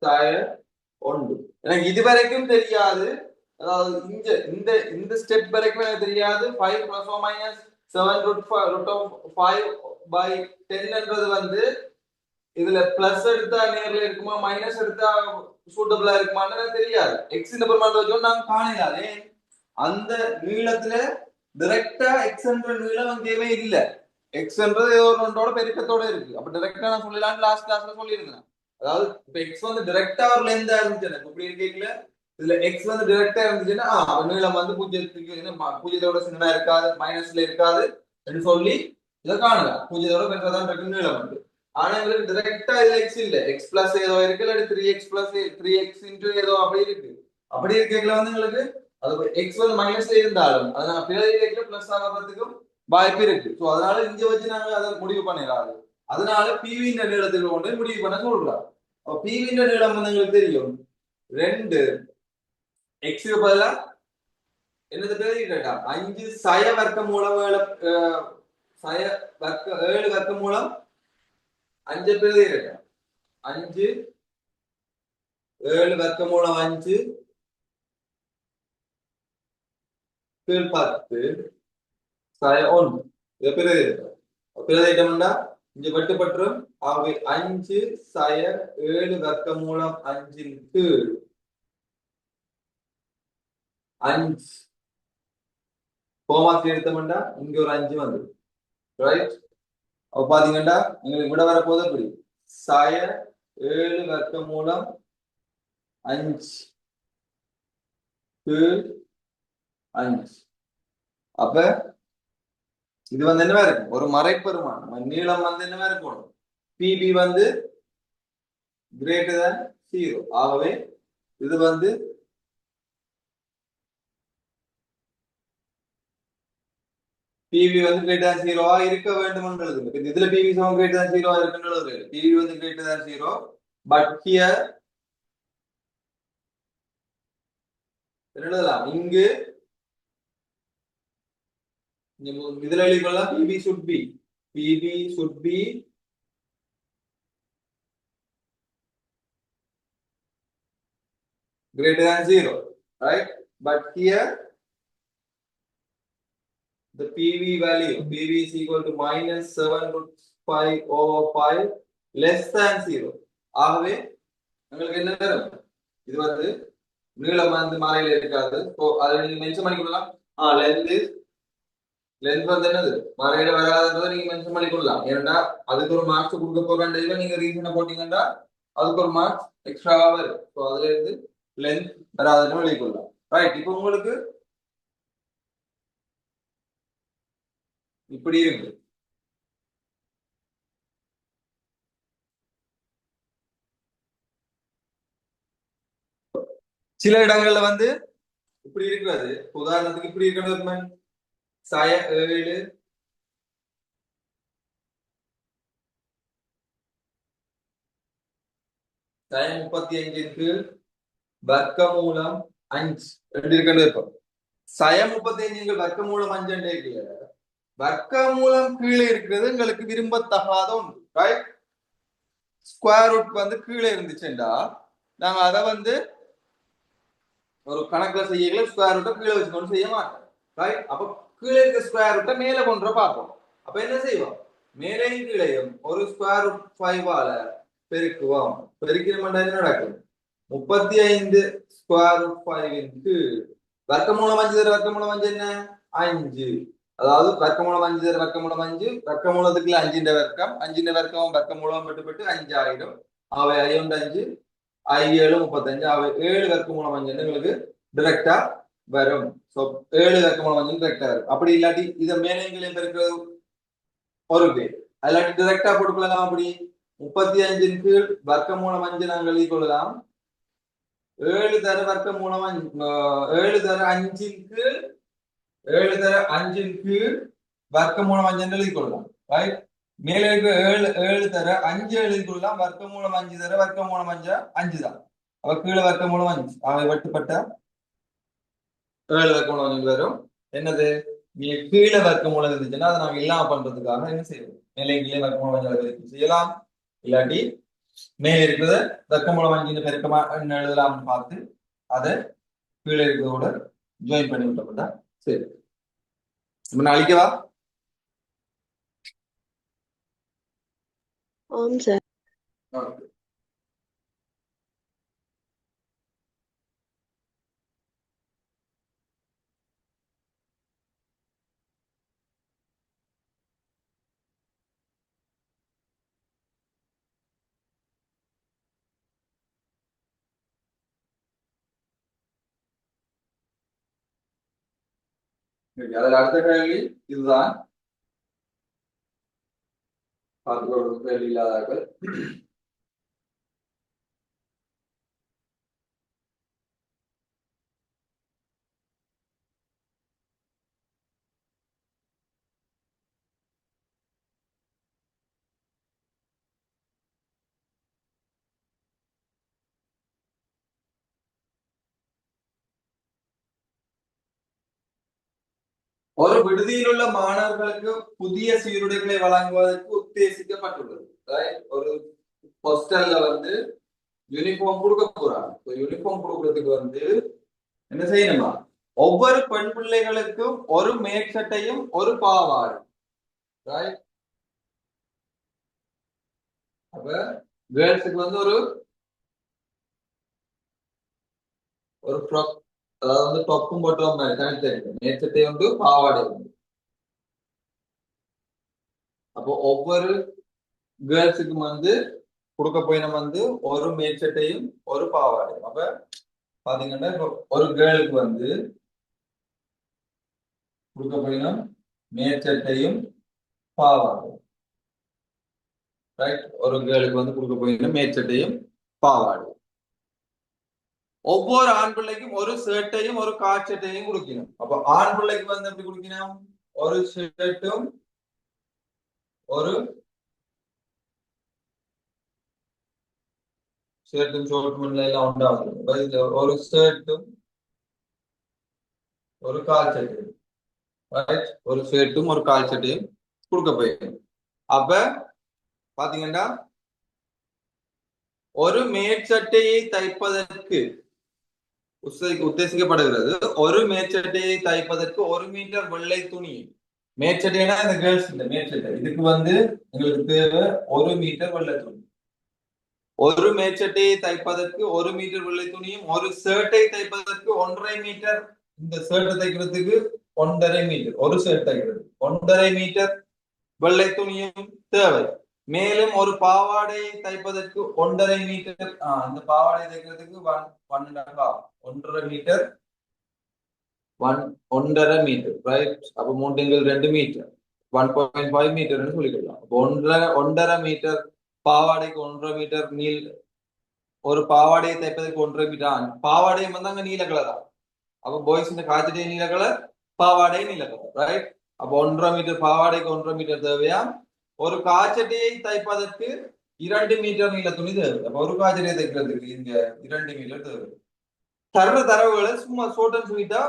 சய 1. எனக்கு இதுவரைக்கும் தெரியாது. அதாவது இந்த இந்த ஸ்டெப் வரைக்கும் எனக்கு தெரியாது 5 plus or minus 7 root of 5 by 10 என்றது வந்து இதுல பிளஸ் எடுத்தா நேர்ல இருக்குமா மைனஸ் எடுத்தா சூட்டபிளா இருக்குமான்னு எனக்கு தெரியாது. எக்ஸ் இந்த பெருமாள் வச்சோம் நாங்க காணலாதே. அந்த நீளத்துல டைரக்டா எக்ஸ் என்ற நீளம் அங்கேயுமே இல்ல. எக்ஸ் என்றது ஏதோ ஒன்றோட பெருக்கத்தோட இருக்கு. அப்ப டைரக்டா நான் சொல்லலாம்னு லாஸ்ட் கிளாஸ்ல சொல்லியிருந்தேன். அதாவது இப்ப எக்ஸ் வந்து டைரக்டா ஒரு லென்த்தா இருந்துச்சு எனக்கு இப்படி இருக்கீங்கள. இதுல எக்ஸ் வந்து டைரக்டா இருந்துச்சுன்னா நீளம் வந்து பூஜ்ஜியத்தோட சின்னதா இருக்காது, மைனஸ்ல இருக்காது சொல்லி இதை காணலாம். பூஜ்ஜியத்தோட பெற்றதான் இருக்கு நீளம் வந்து. ஆனா எங்களுக்கு டைரக்டா இதுல எக்ஸ் இல்ல. எக்ஸ் பிளஸ் ஏதோ இருக்கு, இல்லாட்டி 3x பிளஸ் 3x இன்டு ஏதோ அப்படி இருக்கு. அப்படி இருக்கல வந்து எங்களுக்கு அது எக்ஸ் வந்து மைனஸ்ல இருந்தாலும் அதை நான் பிறகு பிளஸ் ஆகிறதுக்கும் வாய்ப்பு இருக்கு. ஸோ அதனால இங்க வச்சு நாங்க அதை முடிவு பண்ணிடாது. அதனால பிவின்ற நீளத்துக்கு கொண்டு முடிவு பண்ண சொல்றோம். பிவின்ற நீளம் வந்து எங்களுக்கு தெரியும் 2 எக்ஸுக்கு பதிலா என்னது பேரு கேட்டா 5 சய வர்க்க மூலம் 7 வர்க்க மூலம் 5 பேரு கேட்டா 5 7 வர்க்க மூலம் 5 கீழ் 10 சய 1 இது பேரு பிரதிட்டம்னா இங்க வெட்டுப்பட்டுரும். ஆகவே 5 சய 7 வர்க்க மூலம் 5 கீழ் 5 கோமாக்கு எடுத்தோம்னா இங்க ஒரு 5 வந்து ரைட். அப்ப பாத்தீங்கன்னா உங்களுக்கு விட வர போது எப்படி சய 7 வர்க்க மூலம் 5 கீழ் 5. அப்ப இது வந்து என்னவா இருக்கும் ஒரு மறைப்பெருமானம். நீளம் வந்து என்னவா இருக்கும் பிபி வந்து கிரேட்டர் than 0. ஆகவே இது வந்து பிவி வந்து கிரேட்டர் than 0 இருக்க வேண்டும் என்றது. இதுல பிவி சமம் கிரேட்டர் than 0 இருக்குன்றது. பிவி வந்து கிரேட்டர் than 0 பட் ஹியர் என்னலாம் இங்கு இதுல எழுதிக்கலாம் PV should be greater than 0, right? But here the PV value, PV is equal to minus 7/5 over 5 less than 0. ஆகவே உங்களுக்கு என்ன வரும் இது வந்து நீளம் வந்து மாறில இருக்காது. ஸோ அதை நீங்க மென்ஷன் பண்ணிக்கொள்ளலாம். லென்த் வந்து என்னது மாறில வராதுன்றதை நீங்க மென்ஷன் பண்ணிக்கொள்ளலாம். ஏன்னா அதுக்கு ஒரு மார்க்ஸ் கொடுக்க போறேன் நீங்க ரீசனை போட்டீங்கன்னா அதுக்கு ஒரு மார்க்ஸ் எக்ஸ்ட்ராவா வரும். ஸோ அதுல இருந்து லென்த் வராதுன்னு வெளிக்கொள்ளலாம். ரைட். இப்போ உங்களுக்கு இப்படி இருக்கு. சில இடங்கள்ல வந்து இப்படி இருக்கிறது. உதாரணத்துக்கு இப்படி இருக்கிறது சய 7 சய 35 வர்க்க மூலம் 5 ரெண்டு இருக்கிறது இருக்கும். சய 35 வர்க்க மூலம் 5 வர்க்க மூலம் கீழே இருக்கிறது உங்களுக்கு விரும்பத்தகாத ஒன்று. ரைட். ஸ்கொயர் ரூட் வந்து கீழே இருந்துச்சுண்டா நாங்க அதை வந்து ஒரு கணக்குல செய்யல ஸ்கொயர் ரூட்டை கீழே வச்சுக்கொண்டு செய்ய மாட்டோம். ரைட். அப்ப கீழே இருக்க ஸ்கொயர் ரூட்டை மேல கொண்டு பார்ப்போம். அப்ப என்ன செய்வோம் மேலையும் கீழையும் ஒரு ஸ்கொயர் ரூட் 5ஆல பெருக்குவோம். பெருக்கிறோம்னா என்ன நடக்கும் 35 ஸ்கொயர் ரூட் 5 வர்க்க மூலம் 5 வர்க்க மூலம் 5 என்ன 5. அதாவது வர்க்க மூலம் 5 வர்க்க மூலம் 5 வர்க்க மூலத்துக்குள்ள 5 வர்க்கம் 5 வர்க்கம் வர்க்க மூலம் பெட்டு 5 ஆயிடும். அவை 5 5 7 35 அவை 7 வர்க்க மூலம் 5 எங்களுக்கு டைரக்டா வரும். சோ 7 வர்க்க மூலம் 5 டைரக்டா வரும். அப்படி இல்லாட்டி இத மேலைங்களையும் பெருக்கிறது ஒரு பேர் இல்லாட்டி டைரக்டா போட்டுக்கலாம். அப்படி 35 வர்க்க மூலம் 5 நாங்கள் எழுதிக் கொள்ளலாம் 7 தர வர்க்க மூலம் 7 தர 5க்கு 7 தர 5க்கு வர்க்க மூலம் 5 என்று எழுதி கொள்ளலாம். ரைட், மேல இருக்க 7 தர 5 எழுதி கொள்ளலாம். வர்க்க மூலம் 5 தர வர்க்க மூலம் 5 தான். அப்ப கீழே வர்க்க மூலம் 5 அவை வெட்டுப்பட்ட 7 வர்க்க மூலம் 5 வரும். என்னது, நீங்க கீழே வர்க்க மூலம் இருந்துச்சுன்னா அதை நாங்க இல்லாம பண்றதுக்காக என்ன செய்யணும், மேலே கீழே வர்க்க மூலம் 5 செய்யலாம். இல்லாட்டி மேல இருக்கிறத வர்க்க மூலம் 5 பெருக்கமா எழுதலாம்னு பார்த்து அதை கீழே இருக்கிறதோட ஜாயின் பண்ணி விட்டோம்னா சரி. இப்ப நான் அழிக்கவா? ஆம் சார். ஓகே. அதில் அடுத்த கேள்வி இதுதான். பார்த்துக்கொள்வது கேள்வி இல்லாதார்கள். ஒரு விடுதியில் உள்ள மாணவர்களுக்கு புதிய சீருடைகளை வழங்குவதற்கு உத்தேசிக்கப்பட்டுள்ளது. ஒரு ஹாஸ்டல்ல வந்து யூனிஃபார்ம் கொடுக்க போறாங்க. யூனிஃபார்ம் கொடுக்கறதுக்கு என்ன செய்யணுமா, ஒவ்வொரு பெண் பிள்ளைகளுக்கும் ஒரு மேற்சட்டையும் ஒரு பாவாடை. அப்ப கேர்ள்ஸுக்கு ஒரு ஃப்ராக், அதாவது டொப்பும் போட்டோம் தனித்தனி மேற்சட்டை உண்டு, பாவாடை உண்டு. அப்போ ஒவ்வொரு கேர்ள்ஸுக்கும் கொடுக்க போய் நம்ம ஒரு மேற்சட்டையும் ஒரு பாவாடையும். அப்ப பாத்தீங்கன்னா இப்போ ஒரு கேர்ளுக்கு கொடுக்க போயினா மேற்சட்டையும் பாவாடையும். ரைட், ஒரு கேர்ளுக்கு கொடுக்க போயினா மேற்சட்டையும் பாவாடையும். ஒவ்வொரு ஆண் பிள்ளைக்கும் ஒரு ஷர்ட்டையும் ஒரு காட்சட்டையும் கொடுக்கணும். அப்ப ஆண் பிள்ளைக்கு எப்படி கொடுக்கணும், ஒரு ஷர்ட்டும் ஒரு ஷர்ட்டும் ஷோர்ட்டும் எல்லாம் உண்டாவது. ஒரு ஷர்ட்டும் ஒரு கால் சட்டையும், ஒரு ஷர்ட்டும் ஒரு கால் சட்டையும் கொடுக்க போயிடும். அப்ப பாத்தீங்கன்னா ஒரு மேற்சட்டையை தைப்பதற்கு உத்தேசிக்கப்படுகிறது. ஒரு மேற்சட்டையை தைப்பதற்கு 1 மீட்டர் வெள்ளை துணி. மேற்சட்டைனா இந்த கேர்ள்ஸ் இந்த மேற்சட்டை, இதுக்கு எங்களுக்கு தேவை 1 மீட்டர் வெள்ளை துணி. ஒரு மேற்சட்டையை தைப்பதற்கு 1 மீட்டர் வெள்ளை துணியும், ஒரு ஷர்ட்டை தைப்பதற்கு 1.5 மீட்டர், இந்த ஷர்ட்டை தைக்கிறதுக்கு 1.5 மீட்டர், ஒரு ஷர்ட் தைக்கிறது 1.5 மீட்டர் வெள்ளை துணியும் தேவை. மேலும் ஒரு பாவாடையை தைப்பதற்கு 1.5 மீட்டர், இந்த பாவாடை தைக்கிறதுக்கு 1.5 மீட்டர், 1.5 மீட்டர். ரைட், அப்ப 2 மீட்டர் 1.5 மீட்டர்னு சொல்லிக்கலாம். 1.5 மீட்டர் பாவாடைக்கு 1.5 மீட்டர் நீள். ஒரு பாவாடையை தைப்பதற்கு 1.5 மீட்டர். பாவாடையும் அங்க நீல கலரா. அப்ப பாய்ஸ் இந்த காய்ச்சட்டை நீல கலர், பாவாடை நீல கலர். ரைட், அப்ப 1.5 மீட்டர் பாவாடைக்கு 1.5 மீட்டர் தேவையா. ஒரு காய்ச்சட்டையை தைப்பதற்கு 2 மீட்டர் நீள துணி தேவை. அப்ப ஒரு காய்ச்சட்டையை தைக்கிறதுக்கு இங்க 2 மீட்டர் தேவை. தரவுகளை சும்மா ஷார்ட் அண்ட் ஸ்வீட்டா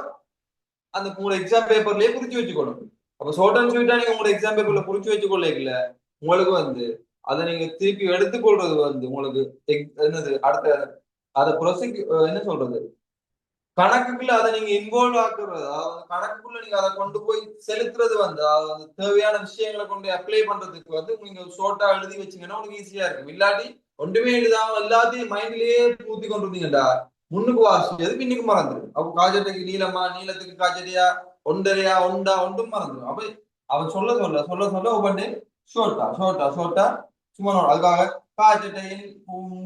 அந்த உங்களோட எக்ஸாம் பேப்பர்லயே குறிச்சு வச்சுக்கணும். அப்ப ஷார்ட் அண்ட் ஸ்வீட்டா நீங்க உங்களோட எக்ஸாம் பேப்பர்ல குறிச்சு வச்சுக்கொள்ள உங்களுக்கு அதை நீங்க திருப்பி எடுத்துக்கொள்றது உங்களுக்கு என்னது அடுத்த அதை என்ன சொல்றது, கணக்குக்குள்ள அதை நீங்க இன்வால்வ் ஆக்குறது, அதாவது கணக்குக்குள்ள நீங்க அதை கொண்டு போய் செலுத்துறது அதாவது தேவையான விஷயங்களை கொண்டு அப்ளை பண்றதுக்கு நீங்க ஷார்ட்டா எழுதி வச்சீங்கன்னா உங்களுக்கு ஈஸியா இருக்கும். இல்லாட்டி ஒன்றுமே எழுதாம எல்லாத்தையும் மைண்ட்லயே பூத்தி கொண்டு இருந்தீங்கடா, முன்னுக்கு வாசிச்சது பின்னுக்கு மறந்துடும். அப்ப காய்ச்சட்டைக்கு நீளமா, நீளத்துக்கு காய்ச்சட்டையா, ஒன்றரையா, ஒன்றும் மறந்துடும். அப்ப அவன் சொல்ல சொல்ல சொல்ல சொல்ல ஒவ்வொன்று ஷோர்ட்டா சும்மா அதுக்காக காய்ச்சட்டையின்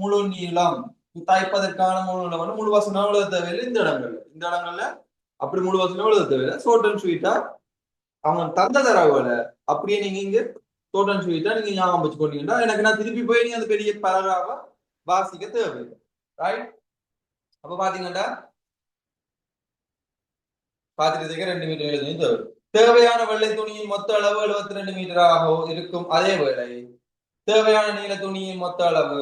முழு நீளம் தைப்பதற்கான முழு வசனம் எழுத தேவையில்லை. இந்த இடங்கள்ல அப்படி முழு வசனம் எழுத தேவையில்லை. ஷார்ட் அண்ட் ஸ்வீட்டா அவங்க தந்த தரவுகளை அப்படியே நீங்க இங்க ஷார்ட் அண்ட் ஸ்வீட்டா நீங்க ஞாபகம் வச்சுக்கொண்டீங்கன்னா எனக்கு நான் திருப்பி போய் நீங்க அந்த பெரிய பரவாக வாசிக்க தேவையில்லை. ரைட், அப்ப பாத்தீங்கன்னா பாத்திரத்துக்கு 2 மீட்டர் எழுதி தேவை. தேவையான வெள்ளை துணியின் மொத்த அளவு 72 மீட்டராக இருக்கும். அதே வேளை தேவையான நீல துணியின் மொத்த அளவு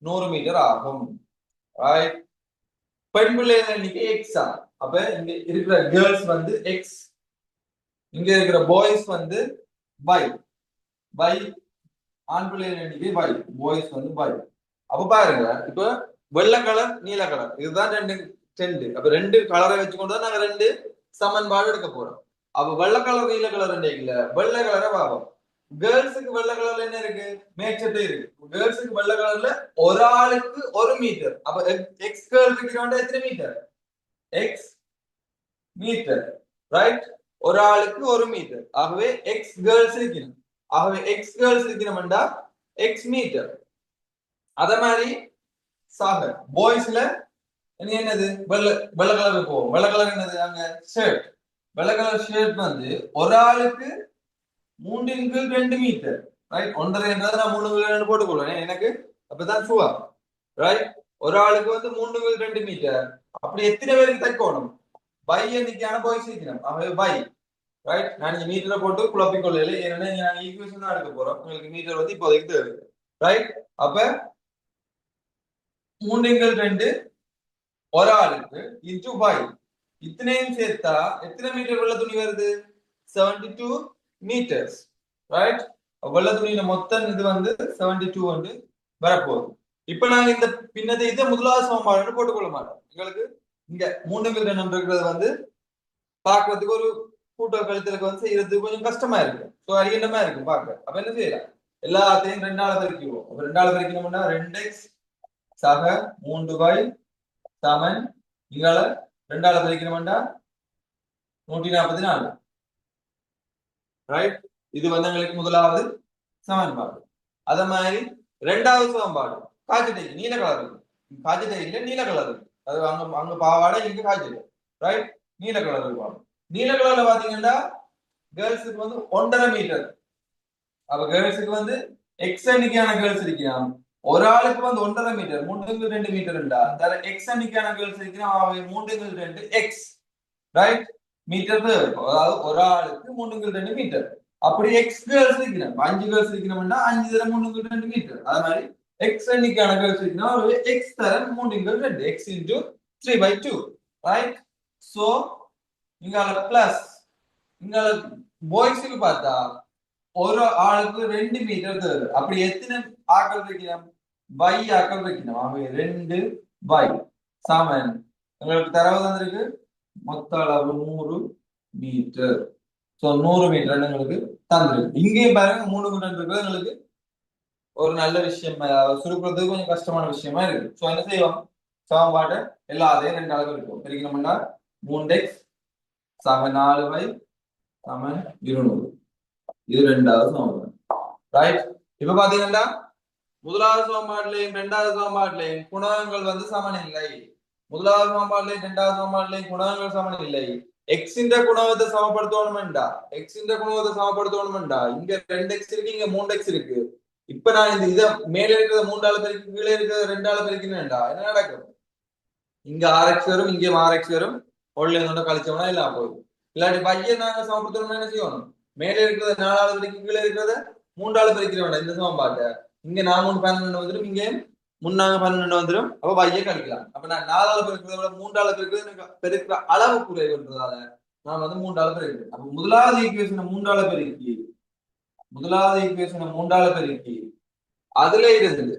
100 மீட்டர் ஆகும். ரைட். பெண் பிள்ளைகள் எண்ணிக்கை எக்ஸ் ஆகும். அப்ப இங்க இருக்கிற கேர்ள்ஸ் வந்து எக்ஸ், இங்க இருக்கிற பாய்ஸ் வந்து பை பை, ஆண் பிள்ளைகள் எண்ணிக்கை பை, பாய்ஸ் வந்து பை. அப்ப பாருங்க, இப்ப வெள்ளை கலர் நீல கலர் இதுதான் ரெண்டு. அப்ப ரெண்டு கலரை வச்சுக்கொண்டு நாங்க ரெண்டு சமன்பாடு எடுக்க போறோம். அப்ப வெள்ளை கலர் நீல கலர் இல்ல, வெள்ளை கலரை பார்ப்போம். கேர்ள்ஸுக்கு வெள்ளை கலர்ல என்ன இருக்கு? மேட்சட்டே இருக்கு. கேர்ள்ஸுக்கு வெள்ளை கலர்ல ஒரு ஆளுக்கு 1 மீட்டர். அப்ப எக்ஸ் கேர்ள்ஸுக்கு எத்தனை மீட்டர்? X metre. ரைட். ஒரு ஆளுக்கு 1 மீட்டர். ஆகவே எக்ஸ் கேர்ள்ஸ் இருக்கணும். ஆகவே எக்ஸ் கேர்ள்ஸ் இருக்கணும்டா எக்ஸ் மீட்டர். அத மாதிரி சாகர் பாய்ஸ்ல என்னது? வெள்ளை கலருக்கு போவோம். வெள்ளை கலர் என்னது? அங்க ஷர்ட். வெள்ளை கலர் ஷர்ட் வந்து ஒரு ஆளுக்கு 3x2 மீட்டர். ரைட். 1.5 நான் 3x2 போட்டுக்கொள்வேன் எனக்கு அப்பதான் சுவா. ரைட். ஒரு ஆளுக்கு வந்து 3x2 மீட்டர். அப்படி எத்தனை பேருக்கு தைக்கணும்? பை எண்ணிக்கையான பாய்ஸ் இருக்கணும். ஆகவே பை. ரைட். நான் இங்க மீட்டரை போட்டு குழப்பிக்கொள்ளல, ஏன்னா நான் ஈக்குவேஷன் தான் எடுக்க போறோம். உங்களுக்கு மீட்டர் வந்து இப்போதைக்கு தேவை. ரைட். அப்ப 3x2 ஒரு ஆளுக்கு இன்டு பை. இத்தனையும் சேர்த்தா எத்தனை மீட்டர் வெள்ள துணி வருது? 72 மீட்டர்ஸ். ரைட். வெள்ள துணியில மொத்தம் இது வந்து 72 வந்து வரப்போகுது. இப்ப நாங்க இந்த பின்னத்தை இதை முதலாவது சமன்பாடு போட்டுக்கொள்ள மாட்டோம். எங்களுக்கு இங்க 3x2 இருக்கிறது வந்து பார்க்கறதுக்கு ஒரு கூட்ட கழித்தலுக்கு வந்து செய்யறதுக்கு கொஞ்சம் கஷ்டமா இருக்கு. ஸோ அரியண்டமா இருக்கு பார்க்க. அப்ப என்ன செய்யலாம்? எல்லாத்தையும் 2ஆல பெருக்கிடுவோம். அப்ப 2ஆல பெருக்கணும்னா 2x சக 3y சமன் இங்கால 2ஆல பெருக்கணும்னா 144. ரைட். இது வந்து எங்களுக்கு முதலாவது சமன்பாடு. அத மாதிரி ரெண்டாவது சமன்பாடு காய்ச்சட்டைக்கு நீல கலர் இருக்கு. காய்ச்சட்டையில நீல கலர் இருக்கு. அது அங்க பாவாடை இங்க காய்ச்சல். ரைட். நீல கலர் இருக்கு. நீல கலர்ல பாத்தீங்கன்னா கேர்ள்ஸுக்கு வந்து 1.5 மீட்டர். அப்ப கேர்ள்ஸுக்கு வந்து எக்ஸ் எண்ணிக்கையான கேர்ள்ஸ் இருக்கிறான். ஒரு ஆளுக்கு வந்து 1.5 மீட்டர். 3x2 மீட்டர் இருந்தா எக்ஸ் எண்ணிக்கையான கேர்ள்ஸ் இருக்கிறான். 3x2 X. ரைட். மீட்டர் இருக்கும். அதாவது ஒரு ஆளுக்கு 3x2 மீட்டர். அப்படி எக்ஸ் கேர்ள்ஸ் இருக்கணும். 5 கேர்ள்ஸ் இருக்கணும்னா 5 தர 3x2 மீட்டர். அது மாதிரி எக்ஸ் எண்ணிக்கையான கேர்ள்ஸ் இருக்கணும். ஒரு எக்ஸ் தர 3x2 X into 3/2. Right. So இங்கால பிளஸ் இங்கால பாய்ஸுக்கு பார்த்தா ஒரு ஆளுக்கு 2 மீட்டர் தேவை. அப்படி எத்தனை ஆக்கள் வைக்கணும்? பை ஆக்கள் வைக்கணும். ஆகவே 2 பை சமன் உங்களுக்கு தரவு தந்திருக்கு மொத்த அளவு 100 மீட்டர். சோ 100 மீட்டர் எங்களுக்கு தந்திருக்கு. இங்கேயும் பாருங்க 3 மீட்டர் இருக்கிறது எங்களுக்கு ஒரு நல்ல விஷயம், சுருக்குறதுக்கு கொஞ்சம் கஷ்டமான விஷயமா இருக்கு. சோ என்ன செய்வோம்? சமன்பாடு எல்லாத்தையும் 2 அளவு இருக்கும். பிரிக்கணும்னா 3x சம 4y சமன் 200. இது ரெண்டாவது சமன்பாடு. ரைட். இப்ப பாத்தீங்கன்னா முதலாவது சமன்பாட்டிலையும் இரண்டாவது சமன்பாட்டிலையும் குணகங்கள் வந்து சமன் இல்லை. முதலாவது சமன்பாட்டிலையும் இரண்டாவது சமன்பாட்டிலையும் குணகங்கள் சமன் இல்லை. எக்ஸ் இந்த குணகத்தை சமப்படுத்தணும்டா, எக்ஸ் இந்த குணகத்தை சமப்படுத்தணும்டா இங்க 2x இருக்கு, இங்க 3x இருக்கு. இப்ப நான் இந்த இதை மேல இருக்கிறத 3ஆல பெருக்கி கீழே இருக்கிறத 2ஆல பெருக்கினேன்டா என்ன நடக்கும்? இங்க RX வரும், இங்கே RX வரும். ஒன்ல கழிச்சோம்னா இல்லாம போயிடும். இல்லாட்டி பையன் நாங்க சமப்படுத்தணும்னா என்ன செய்யணும்? மேலே இருக்கிறத 4ஆல பெருக்கி கீழே இருக்கிறத 3ஆல பெருக்கிட வேண்டாம். இந்த சமன்பாட்டை இங்க 4 12 வந்துடும், இங்க முன்னாங்க 12 வந்துடும். அப்ப பைய கழிக்கலாம். அப்ப நான் 4ஆல பெருக்கிறத விட 3ஆல பெருக்கிறது பெருக்கிற அளவு குறைவுன்றதால நான் வந்து 3ஆல பெருக்கிறேன். அப்ப முதலாவது ஈக்குவேஷனை 3ஆல பெருக்கி அதுல இருந்து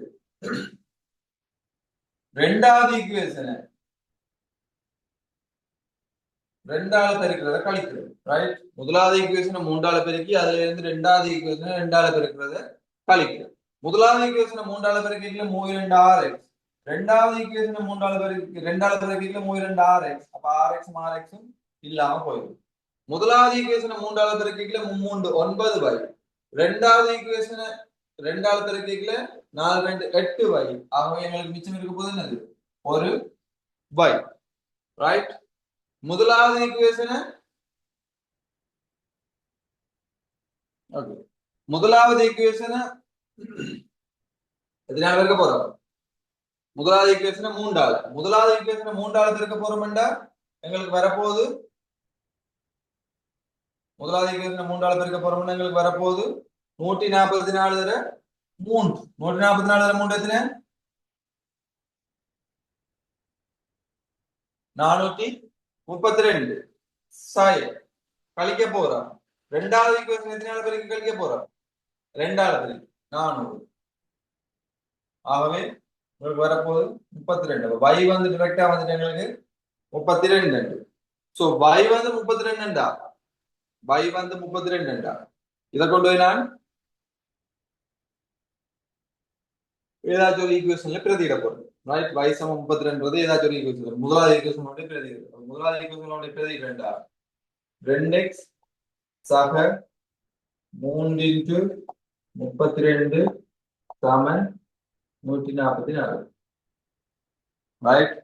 ரெண்டாவது ஈக்குவேஷனை 2ஆல பெருக்கிறத கழிக்கிறது. ரைட். முதலாவது ஈக்குவேஷனை 3ஆல பெருக்கி அதுல இருந்து ரெண்டாவது ஈக்குவேஷனை 2ஆல பெருக்கிறத கழிக்கிறது. முதலாவது ஈக்குவேஷனை 3ஆல பெருக்கில 32RX. ரெண்டாவது ஈக்குவேஷனை 3ஆல பெருக்கில 32RX. அப்ப RX RX இல்லாம போயிடும். முதலாவது ஈக்குவேஷனை 3ஆல பெருக்கில 9y. ரெண்டாவது ஈக்குவேஷனை 2ஆல பெருக்கில 4 2 8y. ஆகவே எங்களுக்கு மிச்சம் இருக்க போது என்னது? ஒரு y. ரைட். முதலாவது ஈக்குவேஷனை முதலாவது ஈக்குவேஷனை எத்தனை இருக்க போறோம்? முதலாவது ஈக்குவேஷனை மூன்றாவது பெருக்க போறோம்டா எங்களுக்கு வரப்போகுது முதலாவது ஈக்குவேஷனை மூன்றாவது பெருக்க போறோம்னா எங்களுக்கு வரப்போகுது 144 தர 3 144 தர 3 எத்தனை 432 சாய் கழிக்க போறோம் ரெண்டாவது ஈக்குவேஷன் எத்தனால பெருக்க கழிக்க போறோம் ரெண்டாவது பெருக்க 400 ஆகவே உங்களுக்கு வரப்போகுது 32 y வந்து டைரக்டா வந்துட்டு எங்களுக்கு 32 சோ y வந்து 32 y வந்து 32 இதை கொண்டு போய் நான் ஏதாச்சும் ஒரு ஈக்குவேஷன்ல பிரதியிட போறேன் ரைட் y சமம் 32 ஏதாச்சும் ஒரு ஈக்குவேஷன் முதலாவது ஈக்குவேஷன் மட்டும் பிரதியிட முதலாவது ஈக்குவேஷன் மட்டும் பிரதியிடா 2x சக 3 into 32 சமன் 144 ரைட்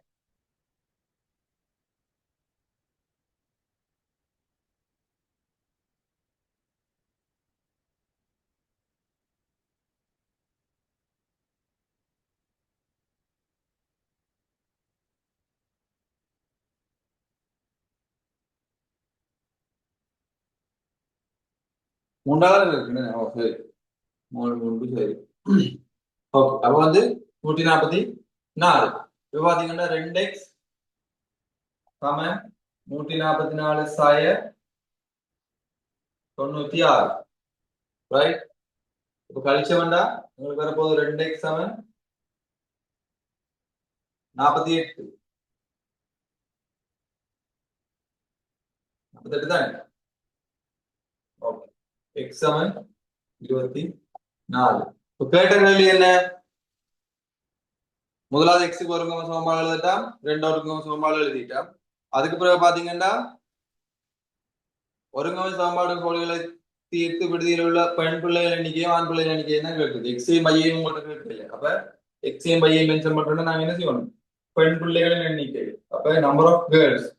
மூன்றாவது இருக்குன்னு சரி 3 சரி ஓகே அப்ப வந்து 144 இப்ப பாத்தீங்கன்னா 2x சமன் 144 சாய 96 ரைட் இப்ப கழிச்ச வேண்டாம் உங்களுக்கு வரப்போகுது 2x சமன் 48 48 தானே ஓகே x சமன் 24 இப்ப கேட்ட கேள்வி என்ன முதலாவது எக்ஸுக்கு ஒருங்கம சமன்பாடு எழுதிட்டான் ரெண்டாவது ஒருங்கம சமன்பாடு எழுதிட்டான் அதுக்கு பிறகு பாத்தீங்கன்னா ஒருங்கம சமன்பாடு கோடுகளை தீர்த்து விடுதியில் உள்ள பெண் பிள்ளைகள் எண்ணிக்கையும் ஆண் பிள்ளைகள் எண்ணிக்கையும் தான் கேட்குது எக்ஸையும் பையையும் உங்களுக்கு கேட்கல அப்ப எக்ஸையும் பையையும் மென்ஷன் பண்றோம்னா நாங்க என்ன செய்யணும் பெண் பிள்ளைகளின் எண்ணிக்கை அப்ப நம்பர் ஆஃப் கேர்ள்ஸ்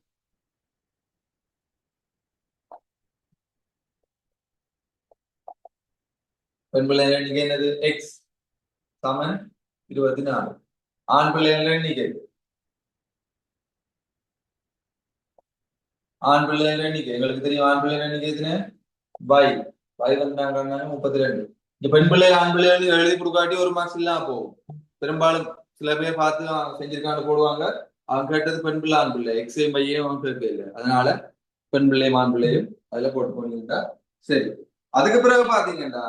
பெண் பிள்ளைகள் எண்ணிக்கை என்னது எக்ஸ் சமன் 24 ஆண் பிள்ளைகள் எண்ணிக்கை எங்களுக்கு தெரியும் ஆண் பிள்ளைகள் எண்ணிக்கை எத்தனை பை வந்து நாங்க 32 இந்த பெண் பிள்ளைகள் ஆண் பிள்ளைகள் எழுதி கொடுக்காட்டி ஒரு மார்க்ஸ் இல்லாம போகும் பெரும்பாலும் சில பேர் பார்த்து செஞ்சிருக்கான்னு போடுவாங்க அவங்க கேட்டது பெண் பிள்ளை ஆண் பிள்ளை எக்ஸையும் பையையும் அவங்க கேட்க இல்லை அதனால பெண் பிள்ளையும் ஆண் பிள்ளையும் அதுல போட்டு போனீங்கன்னா சரி அதுக்கு பிறகு பாத்தீங்கன்னா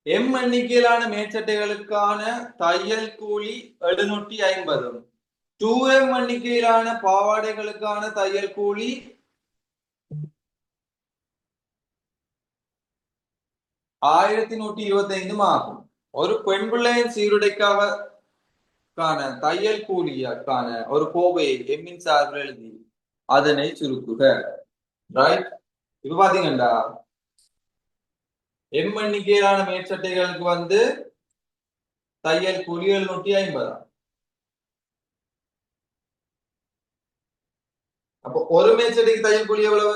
எம் எண்ணிக்கையிலான மேற்சட்டைகளுக்கான தையல் கூலி 750 2m எண்ணிக்கையிலான பாவாடைகளுக்கான தையல் கூலி 1125 ஆகும் ஒரு பெண் பிள்ளையின் சீருடைக்கான தையல் கூலியாக்கான ஒரு கோவையை எம்மின் சார்பில் எழுதி அதனை சுருக்குக ரைட் இப்ப பாத்தீங்கன்னா எம் எண்ணிக்கையிலான மேற்சட்டைகளுக்கு வந்து தையல் கூலி 750 அப்போ ஒரு மேற்சட்டைக்கு தையல் கூலி எவ்வளவு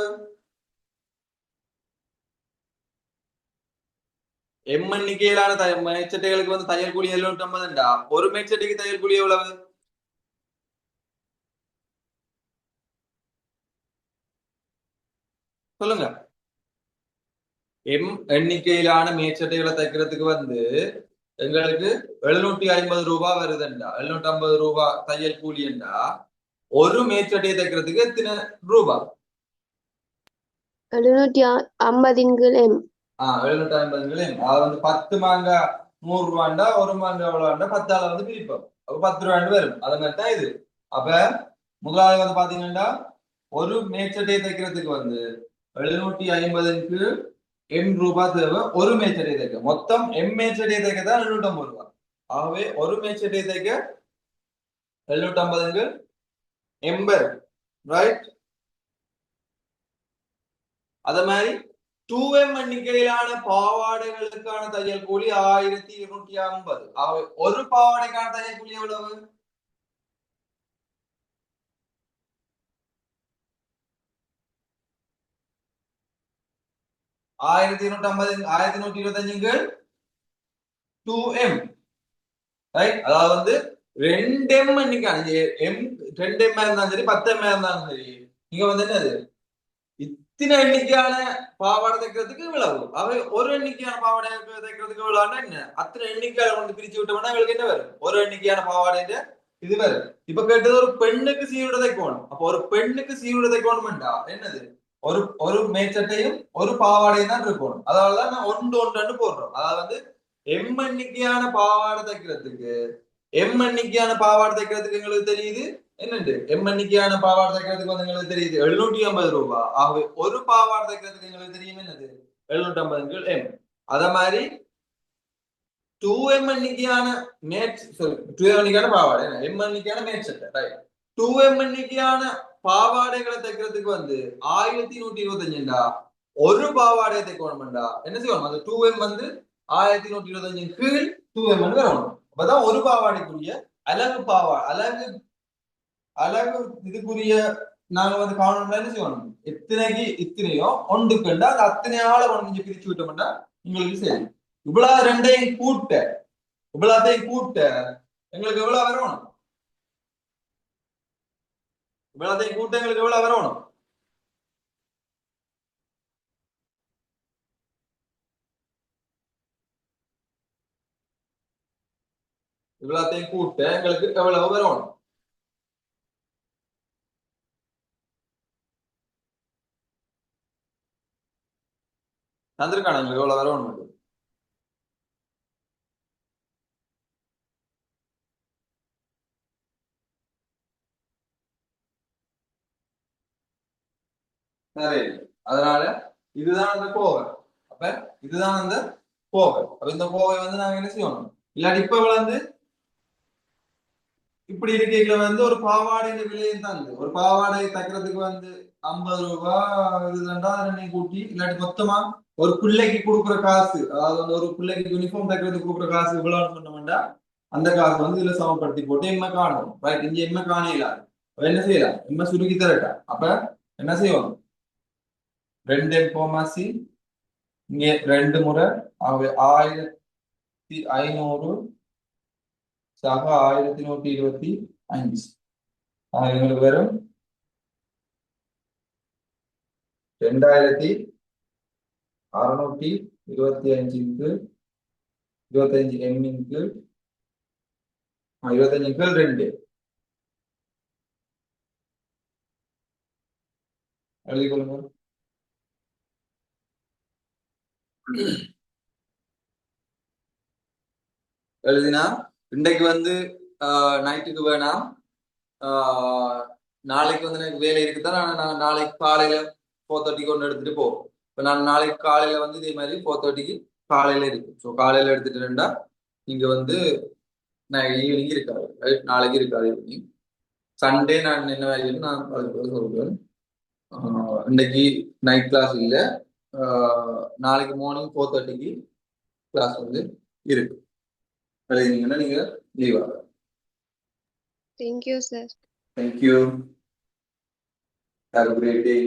எம் எண்ணிக்கையிலான மேற்சட்டைகளுக்கு வந்து தையல் கூலி 750 ஒரு மேற்சட்டைக்கு தையல் கூலி எவ்வளவு சொல்லுங்க எம் எண்ணிக்கையிலான மேற்சட்டைகளை தைக்கிறதுக்கு வந்து எங்களுக்கு 750 ரூபாய் வருதுண்டா 750 ரூபாய் தையல் கூலி என்றா ஒரு மேற்சட்டையை தைக்கிறதுக்கு எத்தனை ரூபாய் 750 எம் 750 எம் அது வந்து 10 மாங்கா 100 ரூபாண்டா ஒரு மாங்கா எவ்வளவுண்டா 10 வந்து பிரிப்போம் அப்ப 10 ரூபாண்டு வரும் அது மாதிரி தான் இது அப்ப முதலாவது வந்து பாத்தீங்கன்னா ஒரு மேற்சட்டையை தைக்கிறதுக்கு வந்து 750க்கு எம் ரூபாய் தேவை ஒரு மேற்சட்டையை தைக்க மொத்தம் எம் மேற்சட்டையை தைக்க தான் 750 ரூபாய் ஆகவே ஒரு மேற்சட்டையை தைக்க 750க்கு எம்பர் ரைட் அத மாதிரி 2m எண்ணிக்கையிலான பாவாடைகளுக்கான தையல் கூலி 1250 ஆகவே ஒரு பாவாடைக்கான தையல் கூலி எவ்வளவு 1150 1125 2m ரைட். அதாவது வந்து 2m எண்ணிக்கான m 2m இருந்தாலும் சரி 10m இருந்தாலும் சரி இங்க வந்து என்னது இத்தனை எண்ணிக்கையான பாவாடை தைக்கிறதுக்கு இவ்வளவு அவை ஒரு எண்ணிக்கையான பாவாடை தைக்கிறதுக்கு இவ்வளவுனா என்ன அத்தனை எண்ணிக்கையால கொண்டு பிரிச்சு விட்டோம்னா எங்களுக்கு என்ன வரும் ஒரு எண்ணிக்கையான பாவாடை இது வரும். இப்ப கேட்டது ஒரு பெண்ணுக்கு சீருடை தைக்கணும். அப்போ ஒரு பெண்ணுக்கு சீருடை தைக்கணும்டா என்னது ஒரு ஒரு மேற்சட்டையும் ஒரு பாவாடையும் தான் இருக்கணும். அதனாலதான் நான் ஒன்று போடுறோம். அதாவது வந்து எம் எண்ணிக்கையான பாவாடை தைக்கிறதுக்கு எண்ணிக்கையான பாவாடை தைக்கிறதுக்கு எங்களுக்கு தெரியுது என்னண்டு எண்ணிக்கையான பாவாடை தைக்கிறதுக்கு வந்து எங்களுக்கு தெரியுது 750 ரூபாய். ஆகவே ஒரு பாவாடை தைக்கிறதுக்கு எங்களுக்கு தெரியும் என்னது 750 எம். அத மாதிரி 2m எண்ணிக்கையான பாவாடை m எண்ணிக்கையான மேற்சட்டை ரைட். 2m எண்ணிக்கையான பாவாடைகளை தைக்கிறதுக்கு வந்து 1125 ஒரு பாவாடையை தைக்கணும்டா என்ன செய்யணும் அந்த 2m வந்து 1125 கீழ் 2m வரணும். அப்பதான் ஒரு பாவாடைக்குரிய அழகு அழகு இதுக்குரிய நாங்க வந்து காணணும்னா என்ன செய்யணும் எத்தனைக்கு இத்தனையோ ஒன்று கண்டா அது அத்தனையால கொஞ்சம் பிரிச்சு விட்டோம்னா உங்களுக்கு சரி. இவ்வளவு ரெண்டையும் கூட்ட இவ்வளத்தையும் கூட்ட எங்களுக்கு எவ்வளவு வரணும் இவ்வளத்தையும் கூட்ட எங்களுக்கு எவ்வளவு வரணும் இவ்வளத்தையும் கூட்ட எங்களுக்கு எவ்வளவு வரணும் தந்திருக்கான எங்களுக்கு எவ்வளவு வரணும் சரி. அதனால இதுதான் அந்த கோவை. அப்ப இதுதான் அந்த கோவை. அப்ப இந்த கோவை வந்து நாங்க என்ன செய்யணும் இல்லாட்டி இப்ப வந்து இப்படி இருக்கைகளை வந்து ஒரு பாவாடையின் விலையும் தான் ஒரு பாவாடை தைக்கிறதுக்கு வந்து 50 ரூபாய் இதுதான்டா ரெண்டையும் கூட்டி இல்லாட்டி மொத்தமா ஒரு பிள்ளைக்கு கொடுக்குற காசு அதாவது வந்து ஒரு பிள்ளைக்கு யூனிஃபார்ம் தைக்கிறதுக்கு கொடுக்குற காசு இவ்வளவுன்னு சொன்னோம்னா அந்த காசு வந்து இதுல சமப்படுத்தி போட்டு எம்ம காணும் ரைட். இங்க எம்ம காணையிலாது என்ன செய்யலாம் எம்ம சுருக்கி தரட்டா. அப்ப என்ன செய்வோம் 2m, இங்கே 2 முறை 1500 சக 1125 எங்களுக்கு வெறும் 2625 25 எம்மிங்கு 25 2 எழுதி கொள்ளுங்க. எழுதினா இன்றைக்கு வந்து நைட்டுக்கு வேணாம் நாளைக்கு வந்து எனக்கு வேலை இருக்குதான் நான் நாளைக்கு காலையில 4:30 கொண்டு எடுத்துட்டு போவோம். இப்ப நான் நாளைக்கு காலையில வந்து இதே மாதிரி 4:30 காலையில இருக்கு. ஸோ காலையில எடுத்துட்டு இங்க வந்து நான் ஈவினிங் இருக்காது நாளைக்கு இருக்காது ஈவினிங். சண்டே நான் என்ன வேலைன்னு நான் அதுக்கு சொல்றேன். இன்னைக்கு நைட் கிளாஸ் இல்லை நாளைக்கு மார்னிங் 4:30 கிளாஸ் வந்து இருக்கு. எழுதினீங்கன்னா நீங்க லீவ் ஆகும். Thank you, sir. Thank you. Have a great day.